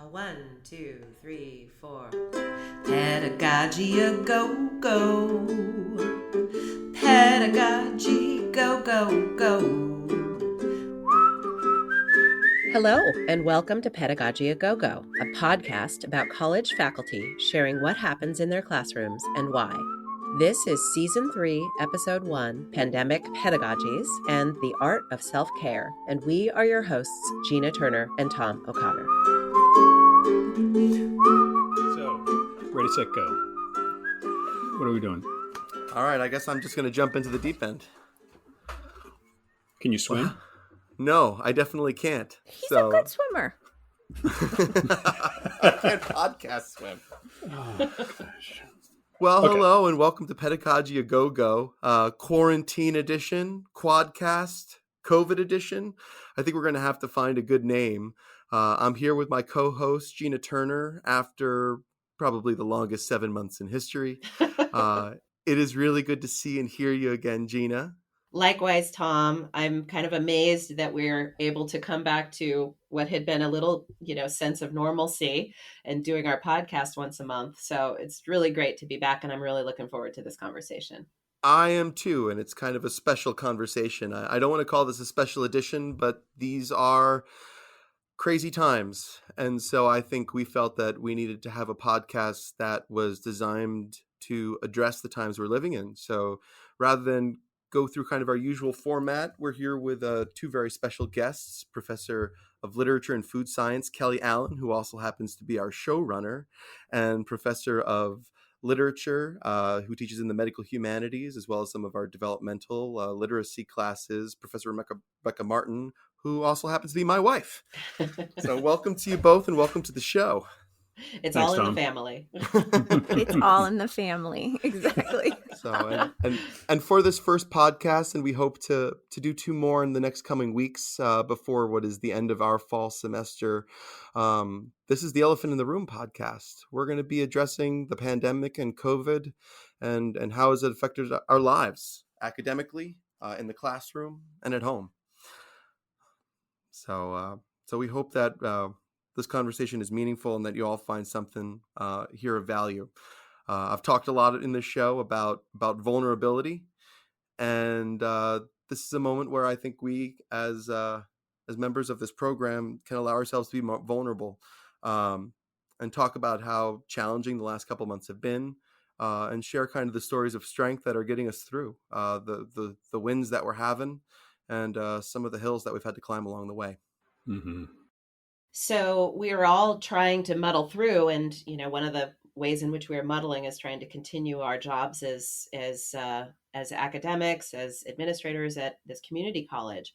One, two, three, four. Pedagogy a go go. Pedagogy go go go. Hello, and welcome to Pedagogy a Go Go, a podcast about college faculty sharing what happens in their classrooms and why. This is Season 3, Episode 1, Pandemic Pedagogies and the Art of Self-Care, and we are your hosts, Gina Turner and Tom O'Connor. So, ready, set, go. What are we doing? All right, I guess I'm just going to jump into the deep end. Can you swim? No, I definitely can't. He's a good swimmer. I can't podcast swim. Oh, gosh. Well, Okay. Hello, and welcome to Pedagogy a Go Go, Quarantine Edition, Quadcast, COVID Edition. I think we're going to have to find a good name. I'm here with my co-host, Gina Turner, after probably the longest 7 months in history. It is really good to see and hear you again, Gina. Likewise, Tom, I'm kind of amazed that we're able to come back to what had been a little, sense of normalcy and doing our podcast once a month. So it's really great to be back, and I'm really looking forward to this conversation. I am too, and it's kind of a special conversation. I don't want to call this a special edition, but these are crazy times. And so I think we felt that we needed to have a podcast that was designed to address the times we're living in. So rather than go through kind of our usual format, we're here with two very special guests, Professor of Literature and Food Science, Kelly Allen, who also happens to be our showrunner, and Professor of Literature, who teaches in the medical humanities, as well as some of our developmental literacy classes, Professor Rebecca Martin, who also happens to be my wife. So welcome to you both, and welcome to the show. It's Thanks, all in Tom. the family. It's all in the family. Exactly. So and for this first podcast, and we hope to do two more in the next coming weeks before what is the end of our fall semester. This is the Elephant in the Room podcast. We're going to be addressing the pandemic and COVID and how has it affected our lives academically, in the classroom, and at home. So we hope that this conversation is meaningful and that you all find something here of value. I've talked a lot in this show about vulnerability, and this is a moment where I think we, as members of this program, can allow ourselves to be more vulnerable and talk about how challenging the last couple months have been, and share kind of the stories of strength that are getting us through the wins that we're having, and some of the hills that we've had to climb along the way. Mm-hmm. So we are all trying to muddle through, and one of the ways in which we are muddling is trying to continue our jobs as academics, as administrators at this community college.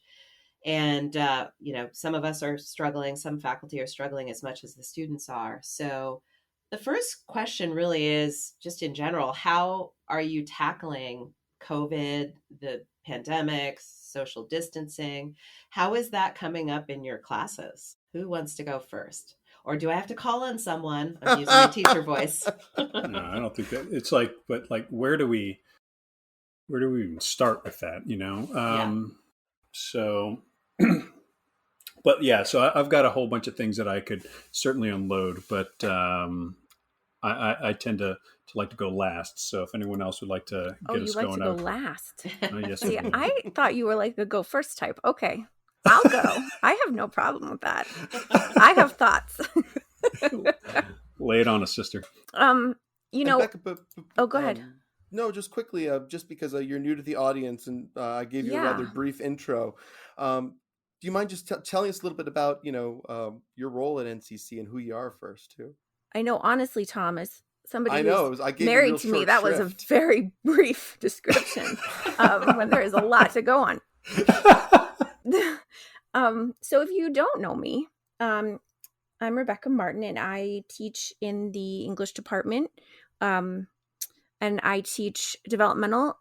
And some of us are struggling, some faculty are struggling as much as the students are. So the first question really is, just in general, how are you tackling COVID, the pandemic, social distancing? How is that coming up in your classes? Who wants to go first? Or do I have to call on someone? I'm using my teacher voice. No, I don't think that it's but where do we even start with that? So, but yeah, so I've got a whole bunch of things that I could certainly unload, but I tend to like to go last. So if anyone else would like to get us going, go last. Yes, See, I do. I thought you were like the go first type. Okay, I'll go. I have no problem with that. I have thoughts. Lay it on us, sister. Becca, go ahead. No, just quickly, just because you're new to the audience, and I gave you a rather brief intro. Do you mind just telling us a little bit about your role at NCC and who you are first, too? I know, honestly, Tom, as somebody I gave married you to me, short that was a shrift. very brief description when there is a lot to go on. So if you don't know me, I'm Rebecca Martin, and I teach in the English department, and I teach developmental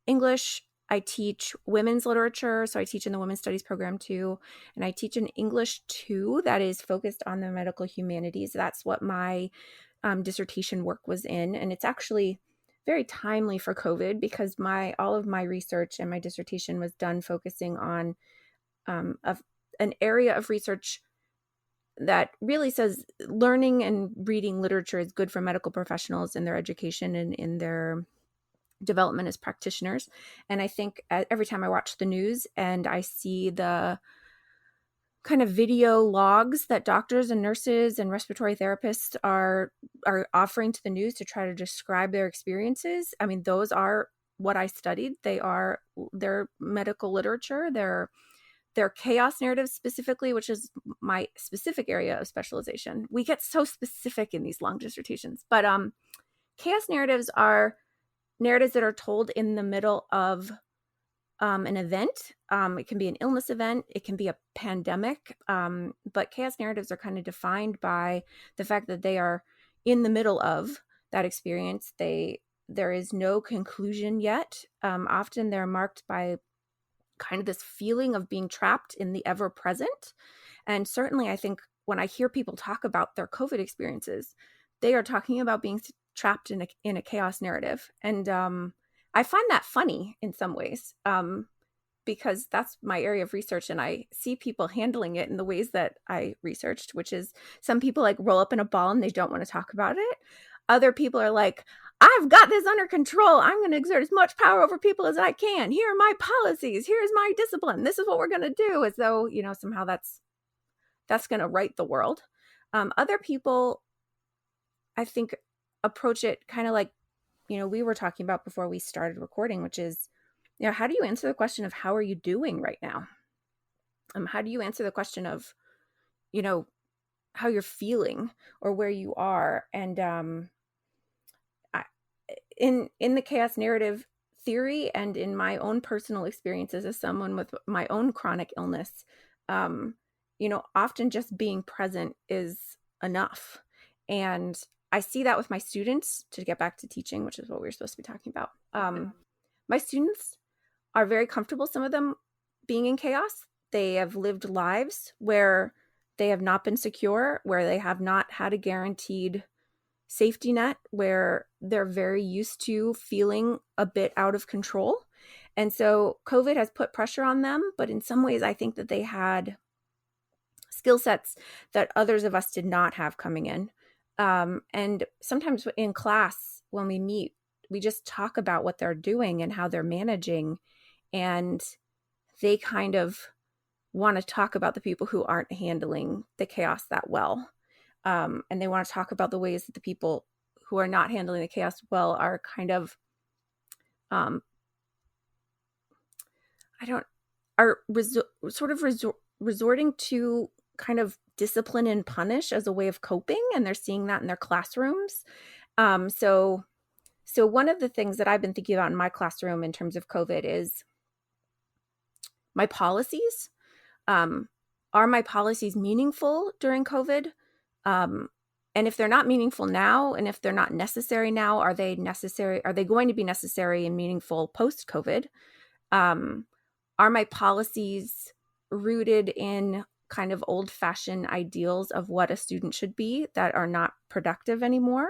English. I teach women's literature, so I teach in the women's studies program too, and I teach in English 2 that is focused on the medical humanities. That's what my dissertation work was in, and it's actually very timely for COVID because all of my research and my dissertation was done focusing on an area of research that really says learning and reading literature is good for medical professionals in their education and in their development as practitioners. And I think every time I watch the news and I see the kind of video logs that doctors and nurses and respiratory therapists are offering to the news to try to describe their experiences, I mean, those are what I studied. They're medical literature. They're chaos narratives specifically, which is my specific area of specialization. We get so specific in these long dissertations, but chaos narratives are narratives that are told in the middle of an event. It can be an illness event. It can be a pandemic. But chaos narratives are kind of defined by the fact that they are in the middle of that experience. There is no conclusion yet. Often they're marked by kind of this feeling of being trapped in the ever present. And certainly I think when I hear people talk about their COVID experiences, they are talking about being trapped in a chaos narrative. And I find that funny in some ways, because that's my area of research, and I see people handling it in the ways that I researched, which is some people like roll up in a ball and they don't want to talk about it. Other people are like, I've got this under control. I'm going to exert as much power over people as I can. Here are my policies. Here's my discipline. This is what we're going to do, as though, somehow that's going to right the world. Other people, I think, approach it kind of like, we were talking about before we started recording, which is, how do you answer the question of how are you doing right now? How do you answer the question of, how you're feeling or where you are? And in the chaos narrative theory and in my own personal experiences as someone with my own chronic illness, often just being present is enough. And I see that with my students, to get back to teaching, which is what we were supposed to be talking about. My students are very comfortable, some of them, being in chaos. They have lived lives where they have not been secure, where they have not had a guaranteed safety net, where they're very used to feeling a bit out of control. And so COVID has put pressure on them, but in some ways I think that they had skill sets that others of us did not have coming in. And sometimes in class, when we meet, we just talk about what they're doing and how they're managing. And they kind of want to talk about the people who aren't handling the chaos that well. And they want to talk about the ways that the people who are not handling the chaos well are kind of, resorting to kind of discipline and punish as a way of coping. And they're seeing that in their classrooms. So one of the things that I've been thinking about in my classroom in terms of COVID is my policies. Are my policies meaningful during COVID? And if they're not meaningful now, and if they're not necessary now, are they necessary? Are they going to be necessary and meaningful post-COVID? Are my policies rooted in kind of old-fashioned ideals of what a student should be that are not productive anymore?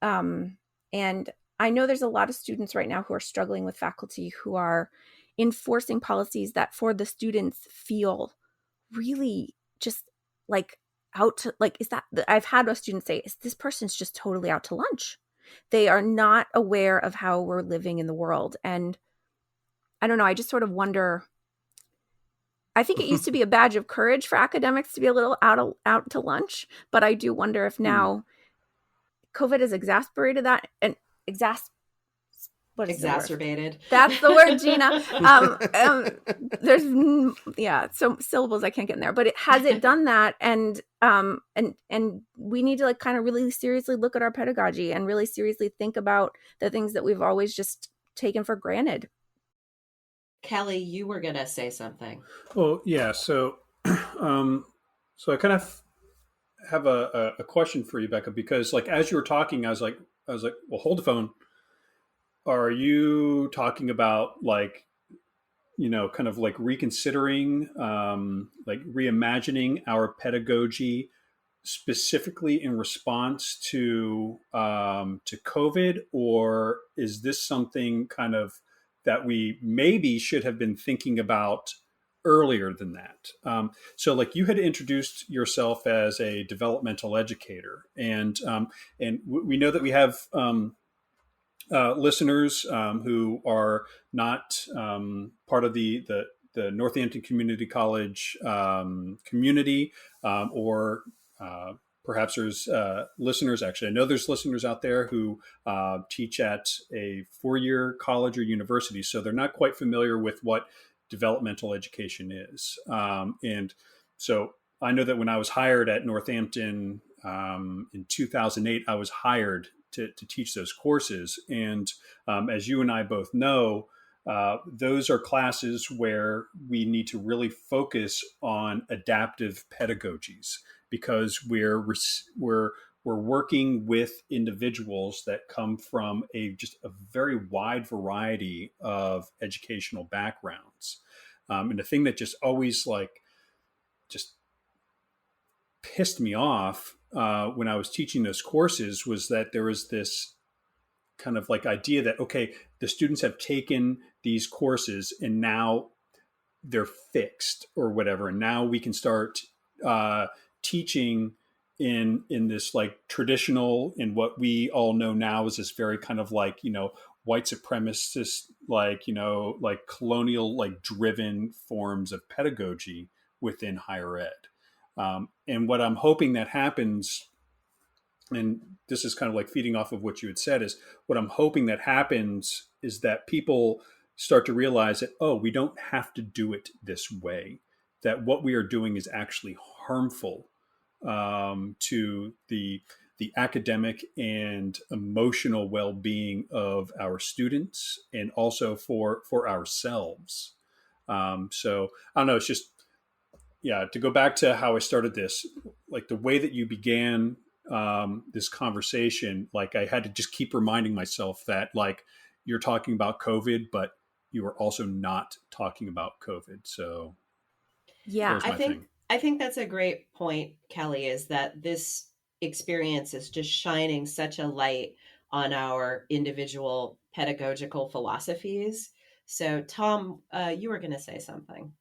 And I know there's a lot of students right now who are struggling with faculty who are enforcing policies that for the students feel really just like out to, like, is that, I've had a student say, this person's just totally out to lunch. They are not aware of how we're living in the world. And I don't know, I just sort of wonder, I think it used to be a badge of courage for academics to be a little out to lunch, but I do wonder if now COVID has exasperated that and exacerbated. That's the word, Gina. There's so syllables I can't get in there, but has it done that? And we need to kind of really seriously look at our pedagogy and really seriously think about the things that we've always just taken for granted. Kelly, you were going to say something. Well, yeah. So I kind of have a question for you, Becca, because as you were talking, I was like, well, hold the phone. Are you talking about kind of reconsidering, reimagining our pedagogy specifically in response to COVID, or is this something kind of that we maybe should have been thinking about earlier than that. So like you had introduced yourself as a developmental educator, and we know that we have listeners who are not part of the Northampton Community College community, or perhaps there's listeners. Actually, I know there's listeners out there who teach at a 4-year college or university, so they're not quite familiar with what developmental education is. And so I know that when I was hired at Northampton in 2008, I was hired to teach those courses. And as you and I both know, those are classes where we need to really focus on adaptive pedagogies, because we're working with individuals that come from just a very wide variety of educational backgrounds. And the thing that just always just pissed me off when I was teaching those courses was that there was this kind of like idea that, okay, the students have taken these courses and now they're fixed or whatever, and now we can start teaching in this like traditional, in what we all know now is this very kind of like, white supremacist, like colonial, like driven forms of pedagogy within higher ed. And what I'm hoping that happens, and this is kind of like feeding off of what you had said, is what I'm hoping that happens is that people start to realize that, oh, we don't have to do it this way, that what we are doing is actually harmful to the academic and emotional well-being of our students, and also for ourselves. So I don't know, it's just, yeah, to go back to how I started this, like the way that you began this conversation, like I had to just keep reminding myself that like you're talking about COVID, but you are also not talking about COVID. So that Yeah. was my thing. I think that's a great point, Kelly, is that this experience is just shining such a light on our individual pedagogical philosophies. So, Tom, you were going to say something.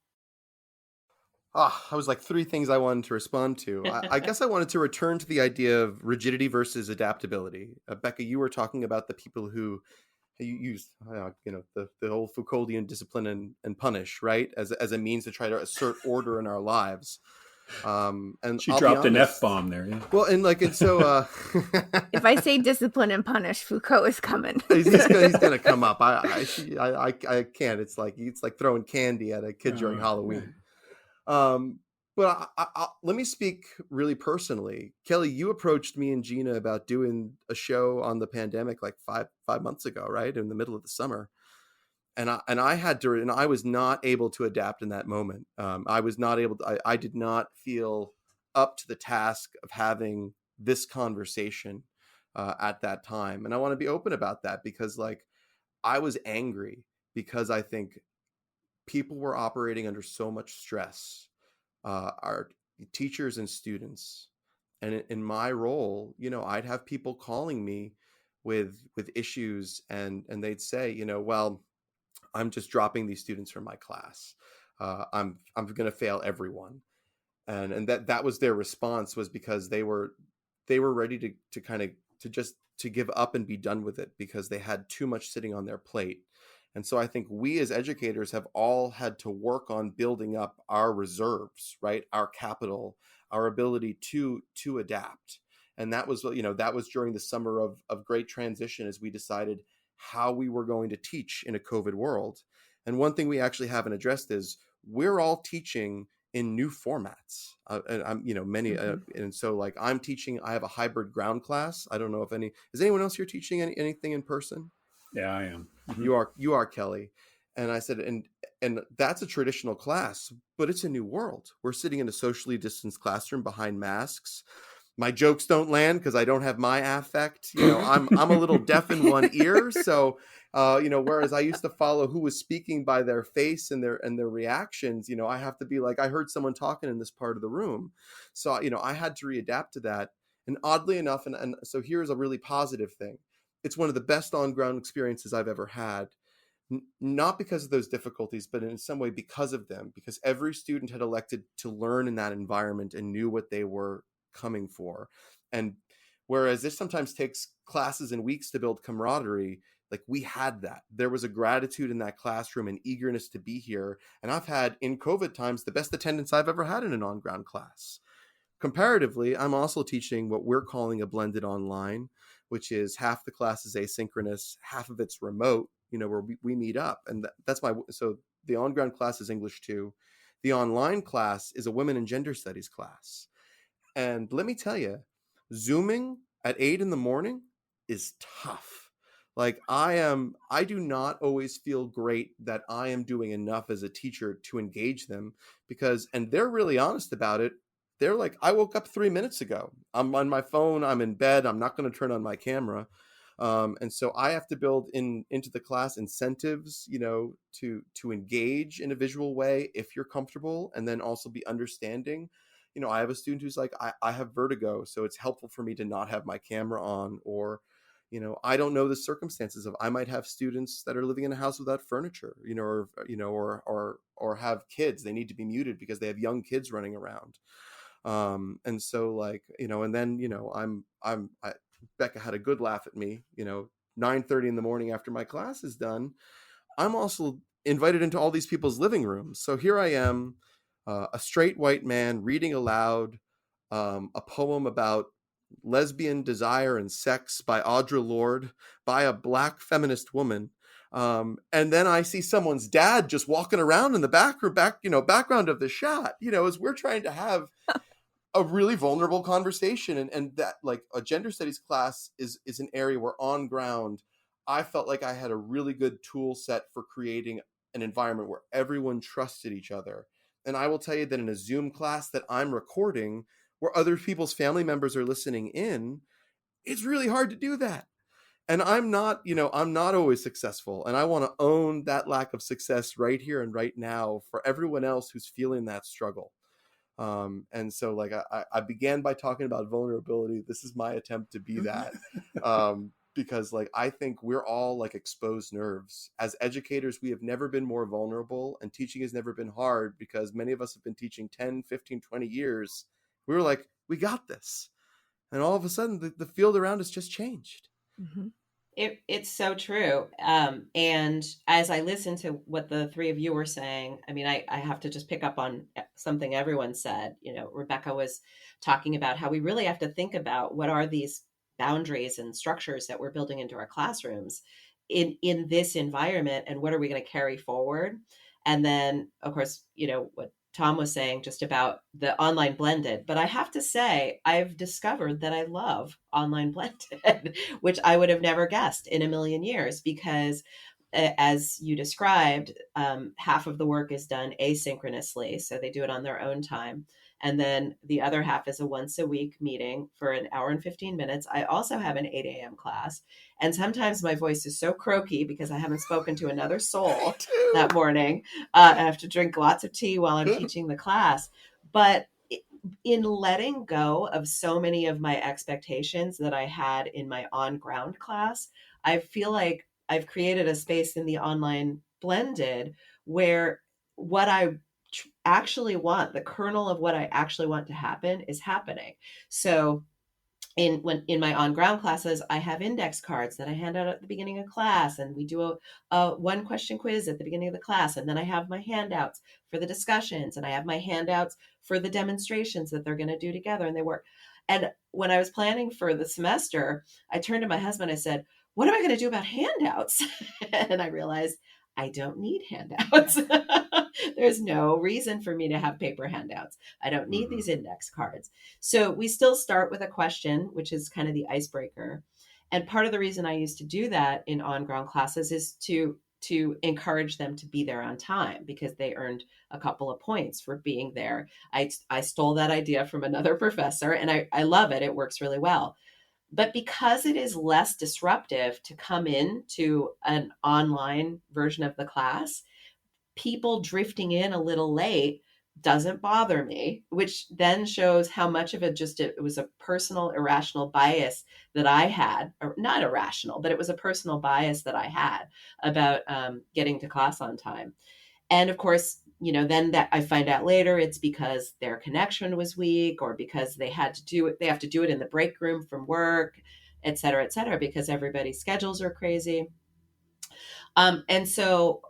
I was like three things I wanted to respond to. I guess I wanted to return to the idea of rigidity versus adaptability. Becca, you were talking about the people who use, the whole Foucauldian discipline and punish, right, as a means to try to assert order in our lives. And She I'll dropped be an honest, F-bomb there. Yeah. Well, and so If I say discipline and punish, Foucault is coming. he's gonna come up. I can't. It's like throwing candy at a kid during Halloween. But let me speak really personally. Kelly, you approached me and Gina about doing a show on the pandemic like five months ago, right, in the middle of the summer. And I was not able to adapt in that moment. I was not able to. I did not feel up to the task of having this conversation at that time. And I want to be open about that, because like I was angry because I think people were operating under so much stress, our teachers and students. And in my role, I'd have people calling me with issues, and they'd say, well, I'm just dropping these students from my class. I'm going to fail everyone. And that was their response, was because they were ready to kind of to give up and be done with it, because they had too much sitting on their plate. And so I think we as educators have all had to work on building up our reserves, right? Our capital, our ability to adapt. And that was during the summer of great transition, as we decided how we were going to teach in a COVID world. And one thing we actually haven't addressed is we're all teaching in new formats. And I'm, many, and so like I'm teaching, I have a hybrid ground class. I don't know if is anyone else here teaching anything in person? Yeah, I am. Mm-hmm. You are, Kelly. And I said, and that's a traditional class, but it's a new world. We're sitting in a socially distanced classroom behind masks. My jokes don't land because I don't have my affect. I'm a little deaf in one ear. So, whereas I used to follow who was speaking by their face and their reactions, I have to be like, I heard someone talking in this part of the room. So, I had to readapt to that. And oddly enough, and so here's a really positive thing. It's one of the best on-ground experiences I've ever had. not because of those difficulties, but in some way because of them, because every student had elected to learn in that environment and knew what they were coming for. And whereas this sometimes takes classes and weeks to build camaraderie, like we had that. There was a gratitude in that classroom and eagerness to be here. And I've had, in COVID times, the best attendance I've ever had in an on-ground class. Comparatively, I'm also teaching what we're calling a blended online, which is half the class is asynchronous, half of it's remote, where we meet up. And so the on-ground class is English 2. The online class is a women and gender studies class. And let me tell you, Zooming at 8 in the morning is tough. Like I do not always feel great that I am doing enough as a teacher to engage them and they're really honest about it. They're like, I woke up 3 minutes ago. I'm on my phone. I'm in bed. I'm not going to turn on my camera. And so I have to build into the class incentives, to engage in a visual way if you're comfortable, and then also be understanding. I have a student who's like, I have vertigo, so it's helpful for me to not have my camera on, or, I don't know the circumstances of, I might have students that are living in a house without furniture, or have kids. They need to be muted because they have young kids running around. And so and then, Becca had a good laugh at me, 9:30 in the morning after my class is done. I'm also invited into all these people's living rooms. So here I am, a straight white man reading aloud a poem about lesbian desire and sex by Audre Lorde by a Black feminist woman. And then I see someone's dad just walking around in the background of the shot, as we're trying to have a really vulnerable conversation. And that, like, a gender studies class is an area where on ground, I felt like I had a really good tool set for creating an environment where everyone trusted each other. And I will tell you that in a Zoom class that I'm recording, where other people's family members are listening in, it's really hard to do that. And I'm not always successful. And I want to own that lack of success right here and right now for everyone else who's feeling that struggle. And so I began by talking about vulnerability. This is my attempt to be that, because I think we're all exposed nerves. As educators, we have never been more vulnerable, and teaching has never been hard because many of us have been teaching 10, 15, 20 years. We were like, we got this. And all of a sudden the field around us just changed. Mm-hmm. It's so true. And as I listen to what the three of you were saying, I mean, I have to just pick up on something everyone said. Rebecca was talking about how we really have to think about what are these boundaries and structures that we're building into our classrooms in this environment, and what are we going to carry forward? And then, of course, what Tom was saying just about the online blended. But I have to say, I've discovered that I love online blended, which I would have never guessed in a million years, because as you described, half of the work is done asynchronously. So they do it on their own time. And then the other half is a once a week meeting for an hour and 15 minutes. I also have an 8 a.m. class. And sometimes my voice is so croaky because I haven't spoken to another soul that morning. I have to drink lots of tea while I'm teaching the class. But in letting go of so many of my expectations that I had in my on-ground class, I feel like I've created a space in the online blended where what I actually want, the kernel of what I actually want to happen, is happening. So in my on ground classes, I have index cards that I hand out at the beginning of class, and we do a one question quiz at the beginning of the class. And then I have my handouts for the discussions, and I have my handouts for the demonstrations that they're going to do together, and they work. And when I was planning for the semester, I turned to my husband, I said, what am I going to do about handouts? And I realized I don't need handouts. There's no reason for me to have paper handouts. I don't need these index cards. So we still start with a question, which is kind of the icebreaker. And part of the reason I used to do that in on-ground classes is to encourage them to be there on time, because they earned a couple of points for being there. I stole that idea from another professor, and I love it. It works really well. But because it is less disruptive to come in to an online version of the class, people drifting in a little late doesn't bother me, which then shows how much of it was a personal irrational bias that I had, or not irrational, but it was a personal bias that I had about getting to class on time. And of course, then that I find out later it's because their connection was weak, or because they have to do it in the break room from work, et cetera, because everybody's schedules are crazy. And so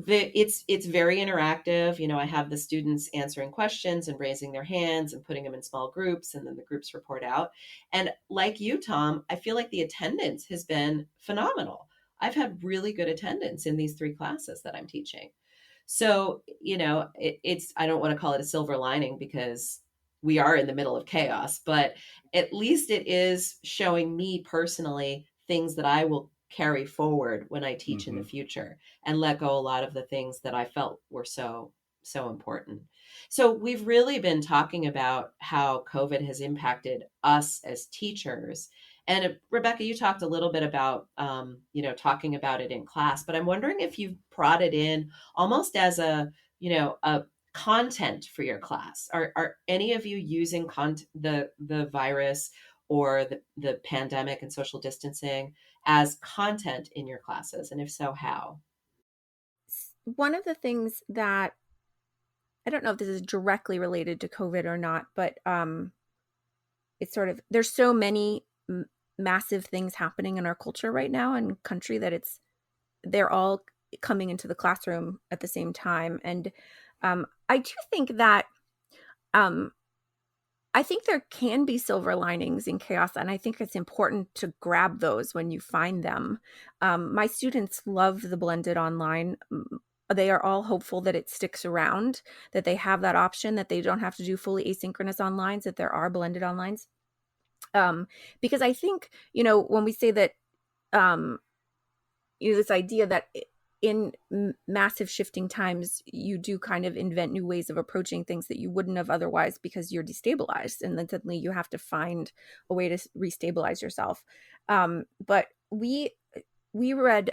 it's very interactive. I have the students answering questions and raising their hands and putting them in small groups, and then the groups report out. And like you, Tom, I feel like the attendance has been phenomenal. I've had really good attendance in these 3 classes that I'm teaching. So, it's, I don't want to call it a silver lining because we are in the middle of chaos, but at least it is showing me personally things that I will carry forward when I teach in the Mm-hmm. future, and let go a lot of the things that I felt were so important. So we've really been talking about how COVID has impacted us as teachers. And Rebecca, you talked a little bit about, talking about it in class, but I'm wondering if you've brought it in almost as a content for your class. Are any of you using the virus or the pandemic and social distancing as content in your classes? And if so, how? One of the things that, I don't know if this is directly related to COVID or not, but it's sort of, there's so many massive things happening in our culture right now and country that they're all coming into the classroom at the same time. And I do think that I think there can be silver linings in chaos, and I think it's important to grab those when you find them. My students love the blended online. They are all hopeful that it sticks around, that they have that option, that they don't have to do fully asynchronous onlines, that there are blended onlines. Because I think, when we say that, this idea that in massive shifting times, you do kind of invent new ways of approaching things that you wouldn't have otherwise, because you're destabilized, and then suddenly you have to find a way to restabilize yourself. But we read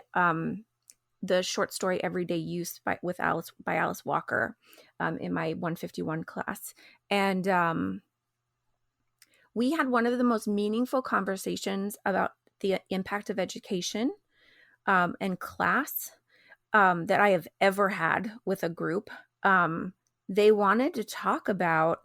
the short story Everyday Use by Alice Walker in my 151 class, and we had one of the most meaningful conversations about the impact of education and class that I have ever had with a group. They wanted to talk about,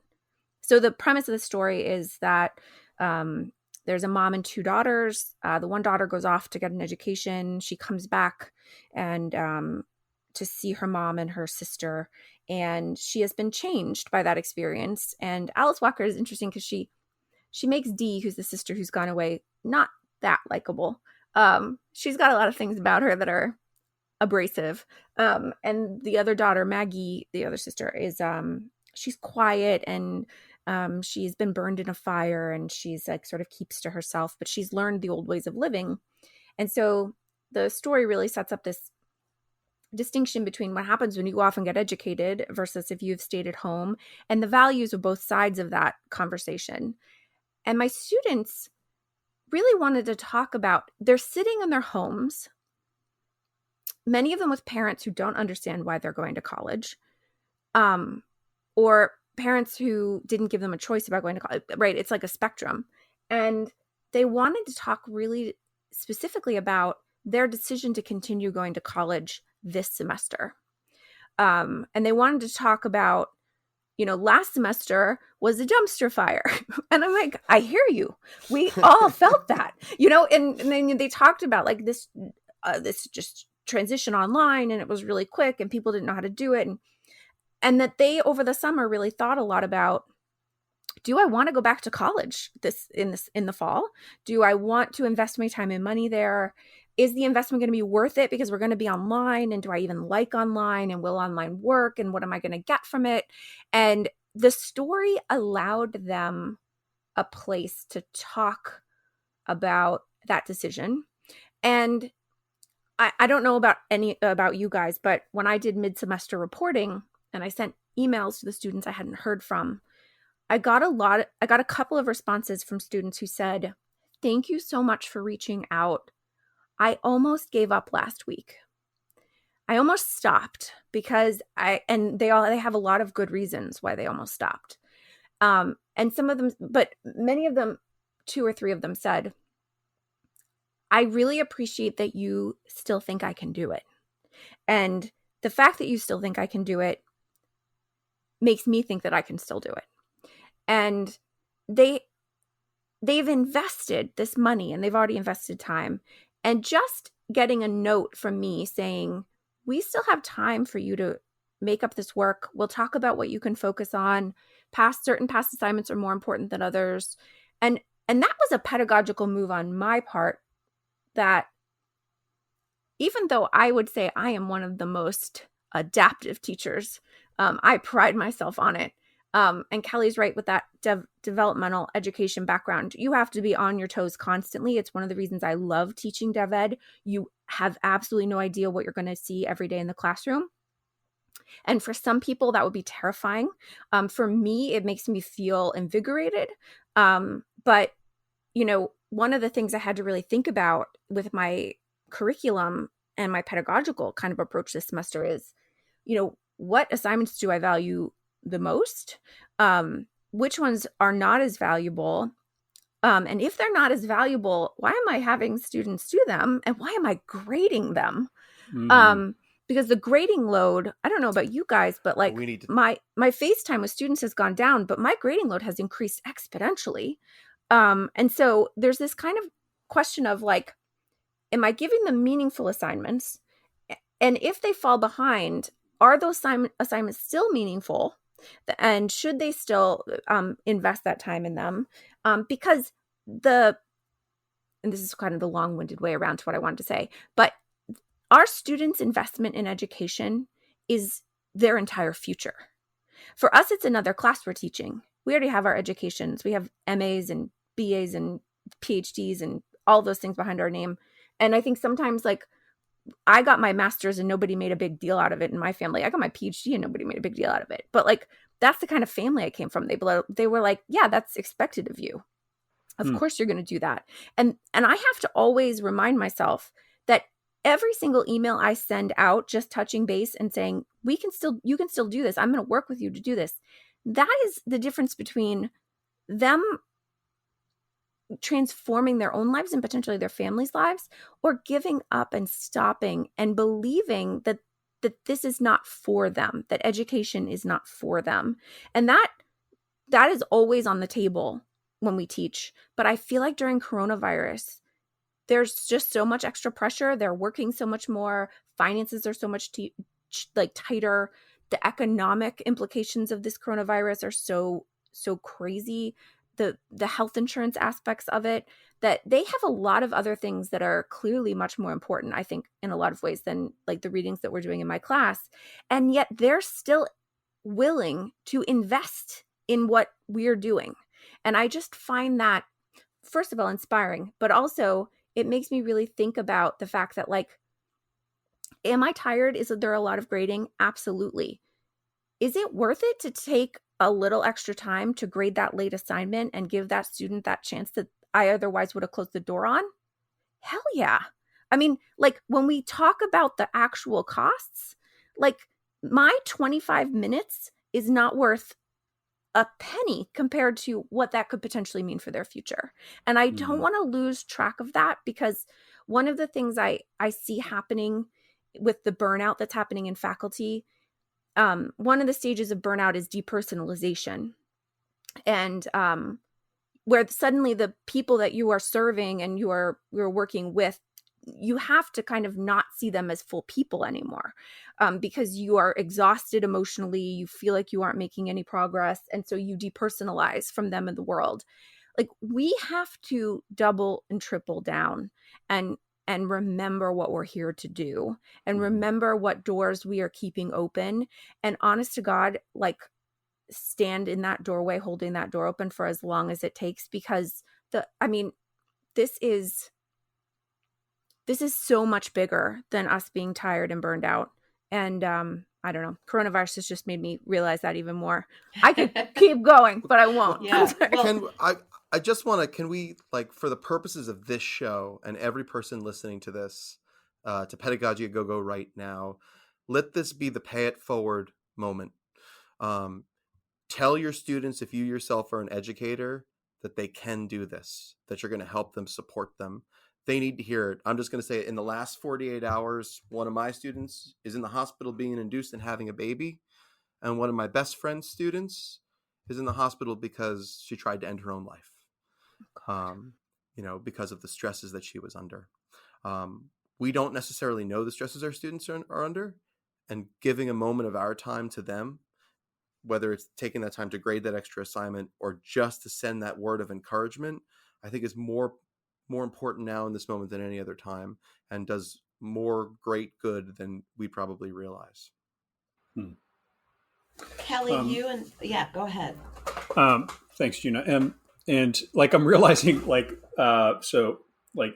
so the premise of the story is that there's a mom and 2 daughters. The one daughter goes off to get an education. She comes back and to see her mom and her sister, and she has been changed by that experience. And Alice Walker is interesting because she makes Dee, who's the sister who's gone away, not that likable. She's got a lot of things about her that are abrasive. And the other daughter, Maggie, the other sister, is she's quiet, and she's been burned in a fire, and she's like sort of keeps to herself, but she's learned the old ways of living. And so the story really sets up this distinction between what happens when you go off and get educated versus if you've stayed at home, and the values of both sides of that conversation. And my students really wanted to talk about, they're sitting in their homes, many of them with parents who don't understand why they're going to college, or parents who didn't give them a choice about going to college, right? It's like a spectrum. And they wanted to talk really specifically about their decision to continue going to college this semester. And they wanted to talk about, last semester was a dumpster fire. And I'm like, I hear you. We all felt that, and then they talked about like this just transition online, and it was really quick and people didn't know how to do it. And that they, over the summer, really thought a lot about, do I want to go back to college in the fall? Do I want to invest my time and money there? Is the investment going to be worth it because we're going to be online? And do I even like online? And will online work? And what am I going to get from it? And the story allowed them a place to talk about that decision. And I don't know about you guys, but when I did mid-semester reporting and I sent emails to the students I hadn't heard from, I got a couple of responses from students who said, "Thank you so much for reaching out. I almost gave up last week. I almost stopped because they have a lot of good reasons why they almost stopped. And some of them, but many of them, 2 or 3 of them said, I really appreciate that you still think I can do it. And the fact that you still think I can do it makes me think that I can still do it. And they've invested this money and they've already invested time. And just getting a note from me saying, we still have time for you to make up this work. We'll talk about what you can focus on. Certain past assignments are more important than others. And that was a pedagogical move on my part that, even though I would say I am one of the most adaptive teachers, I pride myself on it. And Kelly's right with that developmental education background. You have to be on your toes constantly. It's one of the reasons I love teaching dev ed. You have absolutely no idea what you're going to see every day in the classroom. And for some people, that would be terrifying. For me, it makes me feel invigorated. But, one of the things I had to really think about with my curriculum and my pedagogical kind of approach this semester is, what assignments do I value the most? Which ones are not as valuable? And if they're not as valuable, why am I having students do them? And why am I grading them? Mm-hmm. Because the grading load, I don't know about you guys, but like my FaceTime with students has gone down, but my grading load has increased exponentially. And so there's this kind of question of like, am I giving them meaningful assignments? And if they fall behind, are those assignments still meaningful? And should they still invest that time in them? Because and this is kind of the long-winded way around to what I wanted to say, but our students' investment in education is their entire future. For us, it's another class we're teaching. We already have our educations. We have MAs and BAs and PhDs and all those things behind our name. And I think sometimes, like, I got my master's and nobody made a big deal out of it in my family. I got my PhD and nobody made a big deal out of it. But like, that's the kind of family I came from. They were like, yeah, that's expected of you. Of course you're going to do that. And I have to always remind myself that every single email I send out, just touching base and saying, you can still do this. I'm going to work with you to do this. That is the difference between them transforming their own lives and potentially their families' lives, or giving up and stopping and believing that this is not for them, that education is not for them. And that is always on the table when we teach. But I feel like during coronavirus, there's just so much extra pressure. They're working so much more. Finances are so much tighter. The economic implications of this coronavirus are so crazy. The health insurance aspects of it, that they have a lot of other things that are clearly much more important, I think, in a lot of ways than like the readings that we're doing in my class. And yet they're still willing to invest in what we're doing. And I just find that, first of all, inspiring, but also it makes me really think about the fact that, like, am I tired? Is there a lot of grading? Absolutely. Is it worth it to take a little extra time to grade that late assignment and give that student that chance that I otherwise would have closed the door on? Hell yeah. I mean, like, when we talk about the actual costs, like, my 25 minutes is not worth a penny compared to what that could potentially mean for their future. And I don't want to lose track of that, because one of the things I see happening with the burnout that's happening in faculty, one of the stages of burnout is depersonalization. And where suddenly the people that you are serving and you're working with, you have to kind of not see them as full people anymore, because you are exhausted emotionally. You feel like you aren't making any progress. And so you depersonalize from them in the world. Like, we have to double and triple down and remember what we're here to do, and remember what doors we are keeping open. And honest to God, like, stand in that doorway, holding that door open for as long as it takes, because this is so much bigger than us being tired and burned out. And I don't know, coronavirus has just made me realize that even more. I could keep going, but I won't. Yeah. I just want to, can we, like, for the purposes of this show and every person listening to this, to Pedagogy Go Go right now. Let this be the pay it forward moment. Tell your students, if you yourself are an educator, that they can do this, that you're going to help them, support them. They need to hear it. I'm just going to say it. In the last 48 hours, one of my students is in the hospital being induced and having a baby. And one of my best friend's students is in the hospital because she tried to end her own life, because of the stresses that she was under. We don't necessarily know the stresses our students are under, and giving a moment of our time to them, whether it's taking that time to grade that extra assignment or just to send that word of encouragement, I think is more important now in this moment than any other time, and does more great good than we probably realize. Kelly, go ahead. Thanks, Gina. And like, I'm realizing,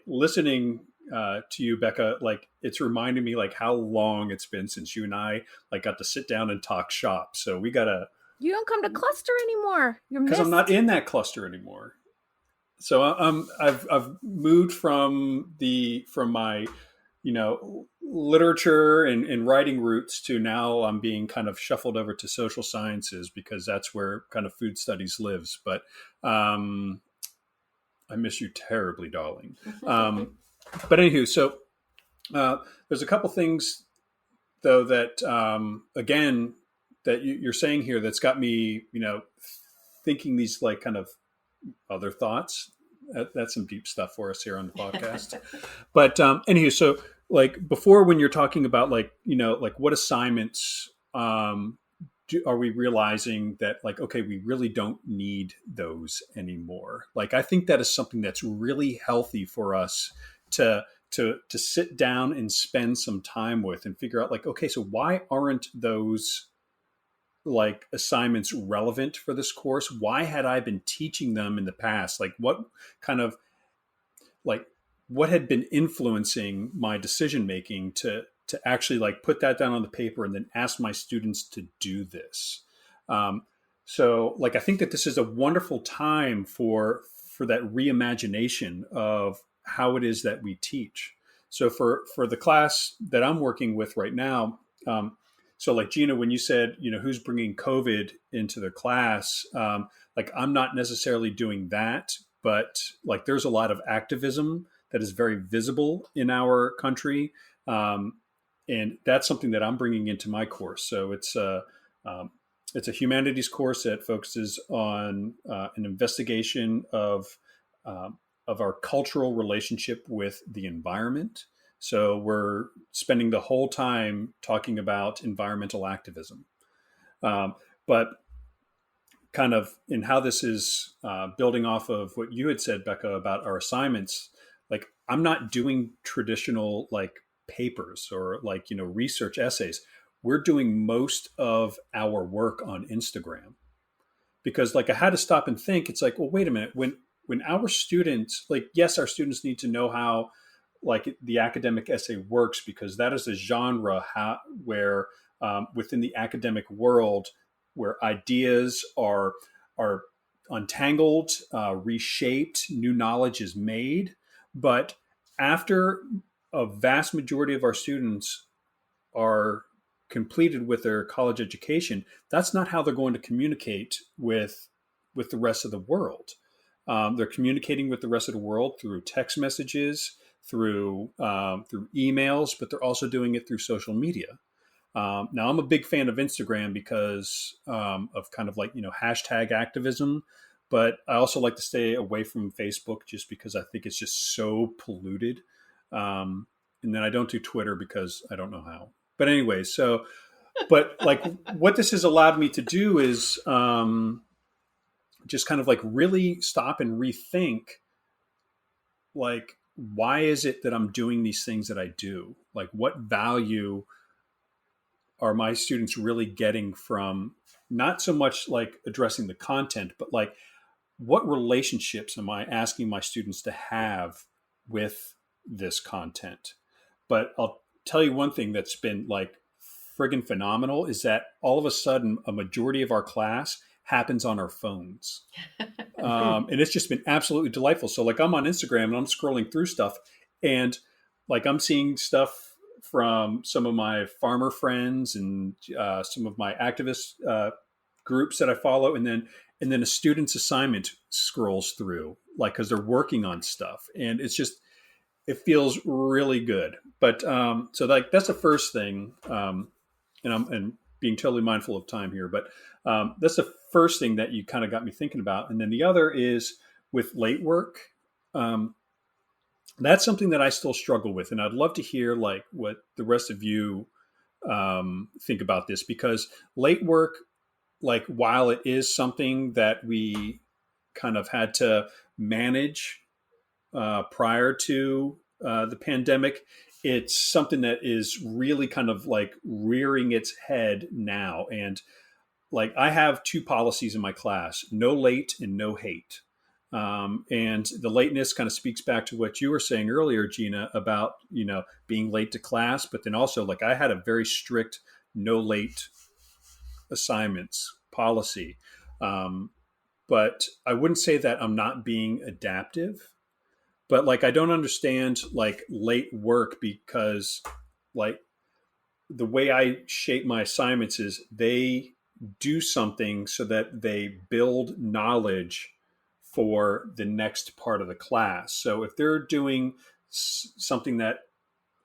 listening to you, Becca, like, it's reminding me like how long it's been since you and I like got to sit down and talk shop. So we gotta. You don't come to cluster anymore. You're missed. Because I'm not in that cluster anymore. So I've moved from my literature and writing roots to now I'm being kind of shuffled over to social sciences because that's where kind of food studies lives. But I miss you terribly, darling. But anywho, so there's a couple things though that again that you're saying here that's got me thinking these like kind of other thoughts. That's some deep stuff for us here on the podcast. But anywho, so like before, when you're talking about like what assignments are we realizing that like, okay, we really don't need those anymore. Like, I think that is something that's really healthy for us to sit down and spend some time with and figure out like, okay, so why aren't those like assignments relevant for this course? Why had I been teaching them in the past? Like, what kind of like what had been influencing my decision making to actually like put that down on the paper and then ask my students to do this. So like, I think that this is a wonderful time for that reimagination of how it is that we teach. So for the class that I'm working with right now, so like Gina, when you said, who's bringing COVID into the class, like I'm not necessarily doing that, but like there's a lot of activism that is very visible in our country. And that's something that I'm bringing into my course. So it's a humanities course that focuses on an investigation of our cultural relationship with the environment. So we're spending the whole time talking about environmental activism. But kind of in how this is building off of what you had said, Becca, about our assignments, like I'm not doing traditional like papers or like, research essays. We're doing most of our work on Instagram because like I had to stop and think. It's like, well, wait a minute. When our students, like, yes, our students need to know how like the academic essay works because that is a genre where within the academic world where ideas are untangled, reshaped, new knowledge is made. But after a vast majority of our students are completed with their college education, that's not how they're going to communicate with the rest of the world. They're communicating with the rest of the world through text messages, through emails, but they're also doing it through social media. Now, I'm a big fan of Instagram because of kind of like, hashtag activism, but I also like to stay away from Facebook just because I think it's just so polluted. And then I don't do Twitter because I don't know how. But anyway, so, but like what this has allowed me to do is just kind of like really stop and rethink, like, why is it that I'm doing these things that I do? Like, what value are my students really getting from not so much like addressing the content, but like what relationships am I asking my students to have with this content? But I'll tell you one thing that's been like friggin' phenomenal is that all of a sudden a majority of our class happens on our phones. And it's just been absolutely delightful. So like I'm on Instagram and I'm scrolling through stuff and like I'm seeing stuff from some of my farmer friends and some of my activist groups that I follow, and then a student's assignment scrolls through, like because they're working on stuff, and it's just it feels really good. But so like that's the first thing, and being totally mindful of time here, but that's the first thing that you kind of got me thinking about, and then the other is with late work. Um, that's something that I still struggle with, and I'd love to hear like what the rest of you think about this because late work, like while it is something that we kind of had to manage prior to the pandemic, it's something that is really kind of like rearing its head now. And like I have two policies in my class: no late and no hate. And the lateness kind of speaks back to what you were saying earlier, Gina, about being late to class, but then also like I had a very strict no late assignments policy. Um, but I wouldn't say that I'm not being adaptive. But like I don't understand like late work because like the way I shape my assignments is they do something so that they build knowledge for the next part of the class. So if they're doing something that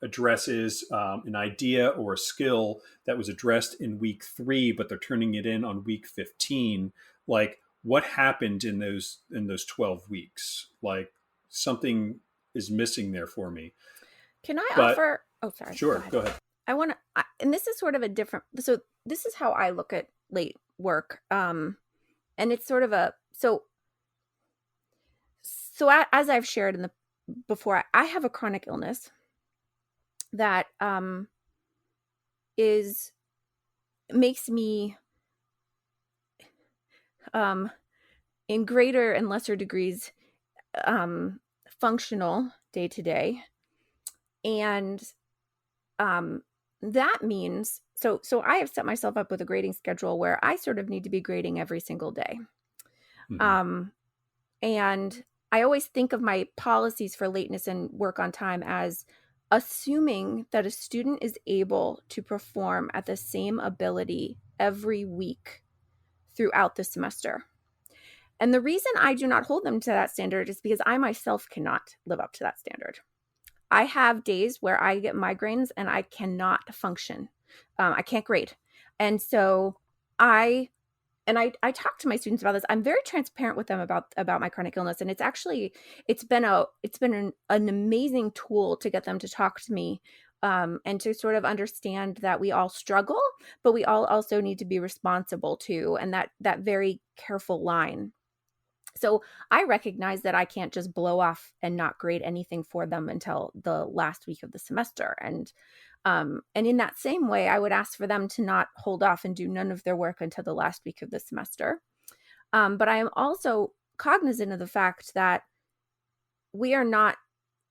addresses an idea or a skill that was addressed in week 3, but they're turning it in on week 15, like what happened in those 12 weeks? Like something is missing there for me. Can I But offer? Oh, sorry. sure, go ahead. I want to, and this is sort of a different. So this is how I look at late work. And it's sort of a as I've shared in the before, I have a chronic illness that is makes me in greater and lesser degrees functional day to day, and that means so I have set myself up with a grading schedule where I sort of need to be grading every single day. Mm-hmm. And I always think of my policies for lateness and work on time as assuming that a student is able to perform at the same ability every week throughout the semester. And the reason I do not hold them to that standard is because I myself cannot live up to that standard. I have days where I get migraines and I cannot function. I can't grade. And so I talk to my students about this. I'm very transparent with them about my chronic illness. And it's been an amazing tool to get them to talk to me and to sort of understand that we all struggle, but we all also need to be responsible too. And that very careful line. So I recognize that I can't just blow off and not grade anything for them until the last week of the semester. And in that same way, I would ask for them to not hold off and do none of their work until the last week of the semester. But I am also cognizant of the fact that we are not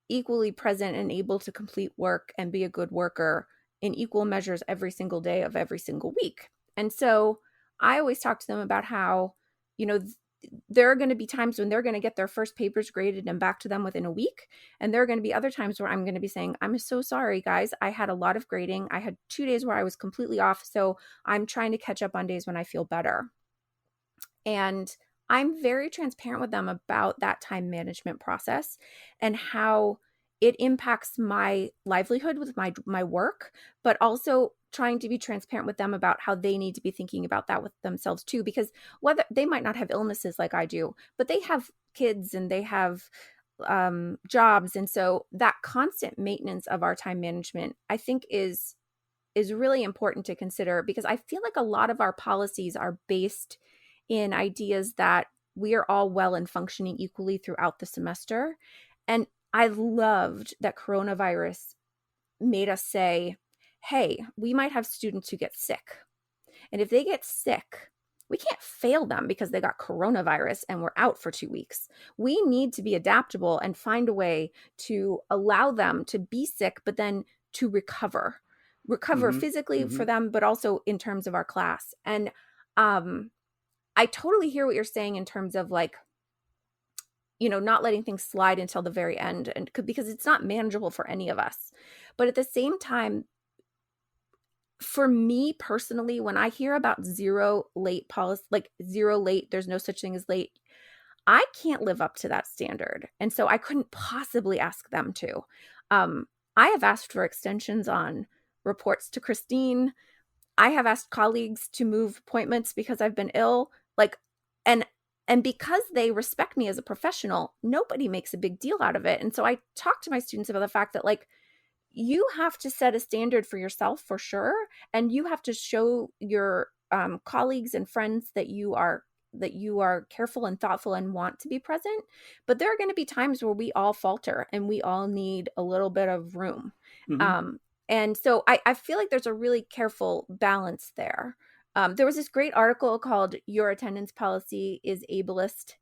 equally present and able to complete work and be a good worker in equal measures every single day of every single week. And so I always talk to them about how, there are going to be times when they're going to get their first papers graded and back to them within a week. And there are going to be other times where I'm going to be saying, I'm so sorry, guys. I had a lot of grading. I had 2 days where I was completely off. So I'm trying to catch up on days when I feel better. And I'm very transparent with them about that time management process and how it impacts my livelihood with my work, but also trying to be transparent with them about how they need to be thinking about that with themselves too, because whether they might not have illnesses like I do, but they have kids and they have jobs. And so that constant maintenance of our time management, I think is really important to consider, because I feel like a lot of our policies are based in ideas that we are all well and functioning equally throughout the semester. And I loved that coronavirus made us say, hey, we might have students who get sick. And if they get sick, we can't fail them because they got coronavirus and we're out for 2 weeks. We need to be adaptable and find a way to allow them to be sick, but then to recover Mm-hmm. physically Mm-hmm. for them, but also in terms of our class. And I totally hear what you're saying in terms of like, not letting things slide until the very end, and because it's not manageable for any of us. But at the same time, for me personally, when I hear about zero late policy, like zero late, there's no such thing as late, I can't live up to that standard. And so I couldn't possibly ask them to. I have asked for extensions on reports to Christine. I have asked colleagues to move appointments because I've been ill. Like, and because they respect me as a professional, nobody makes a big deal out of it. And so I talk to my students about the fact that, like, you have to set a standard for yourself for sure, and you have to show your colleagues and friends that you are careful and thoughtful and want to be present. But there are going to be times where we all falter and we all need a little bit of room. Mm-hmm. And so I feel like there's a really careful balance there. There was this great article called "Your Attendance Policy is Ableist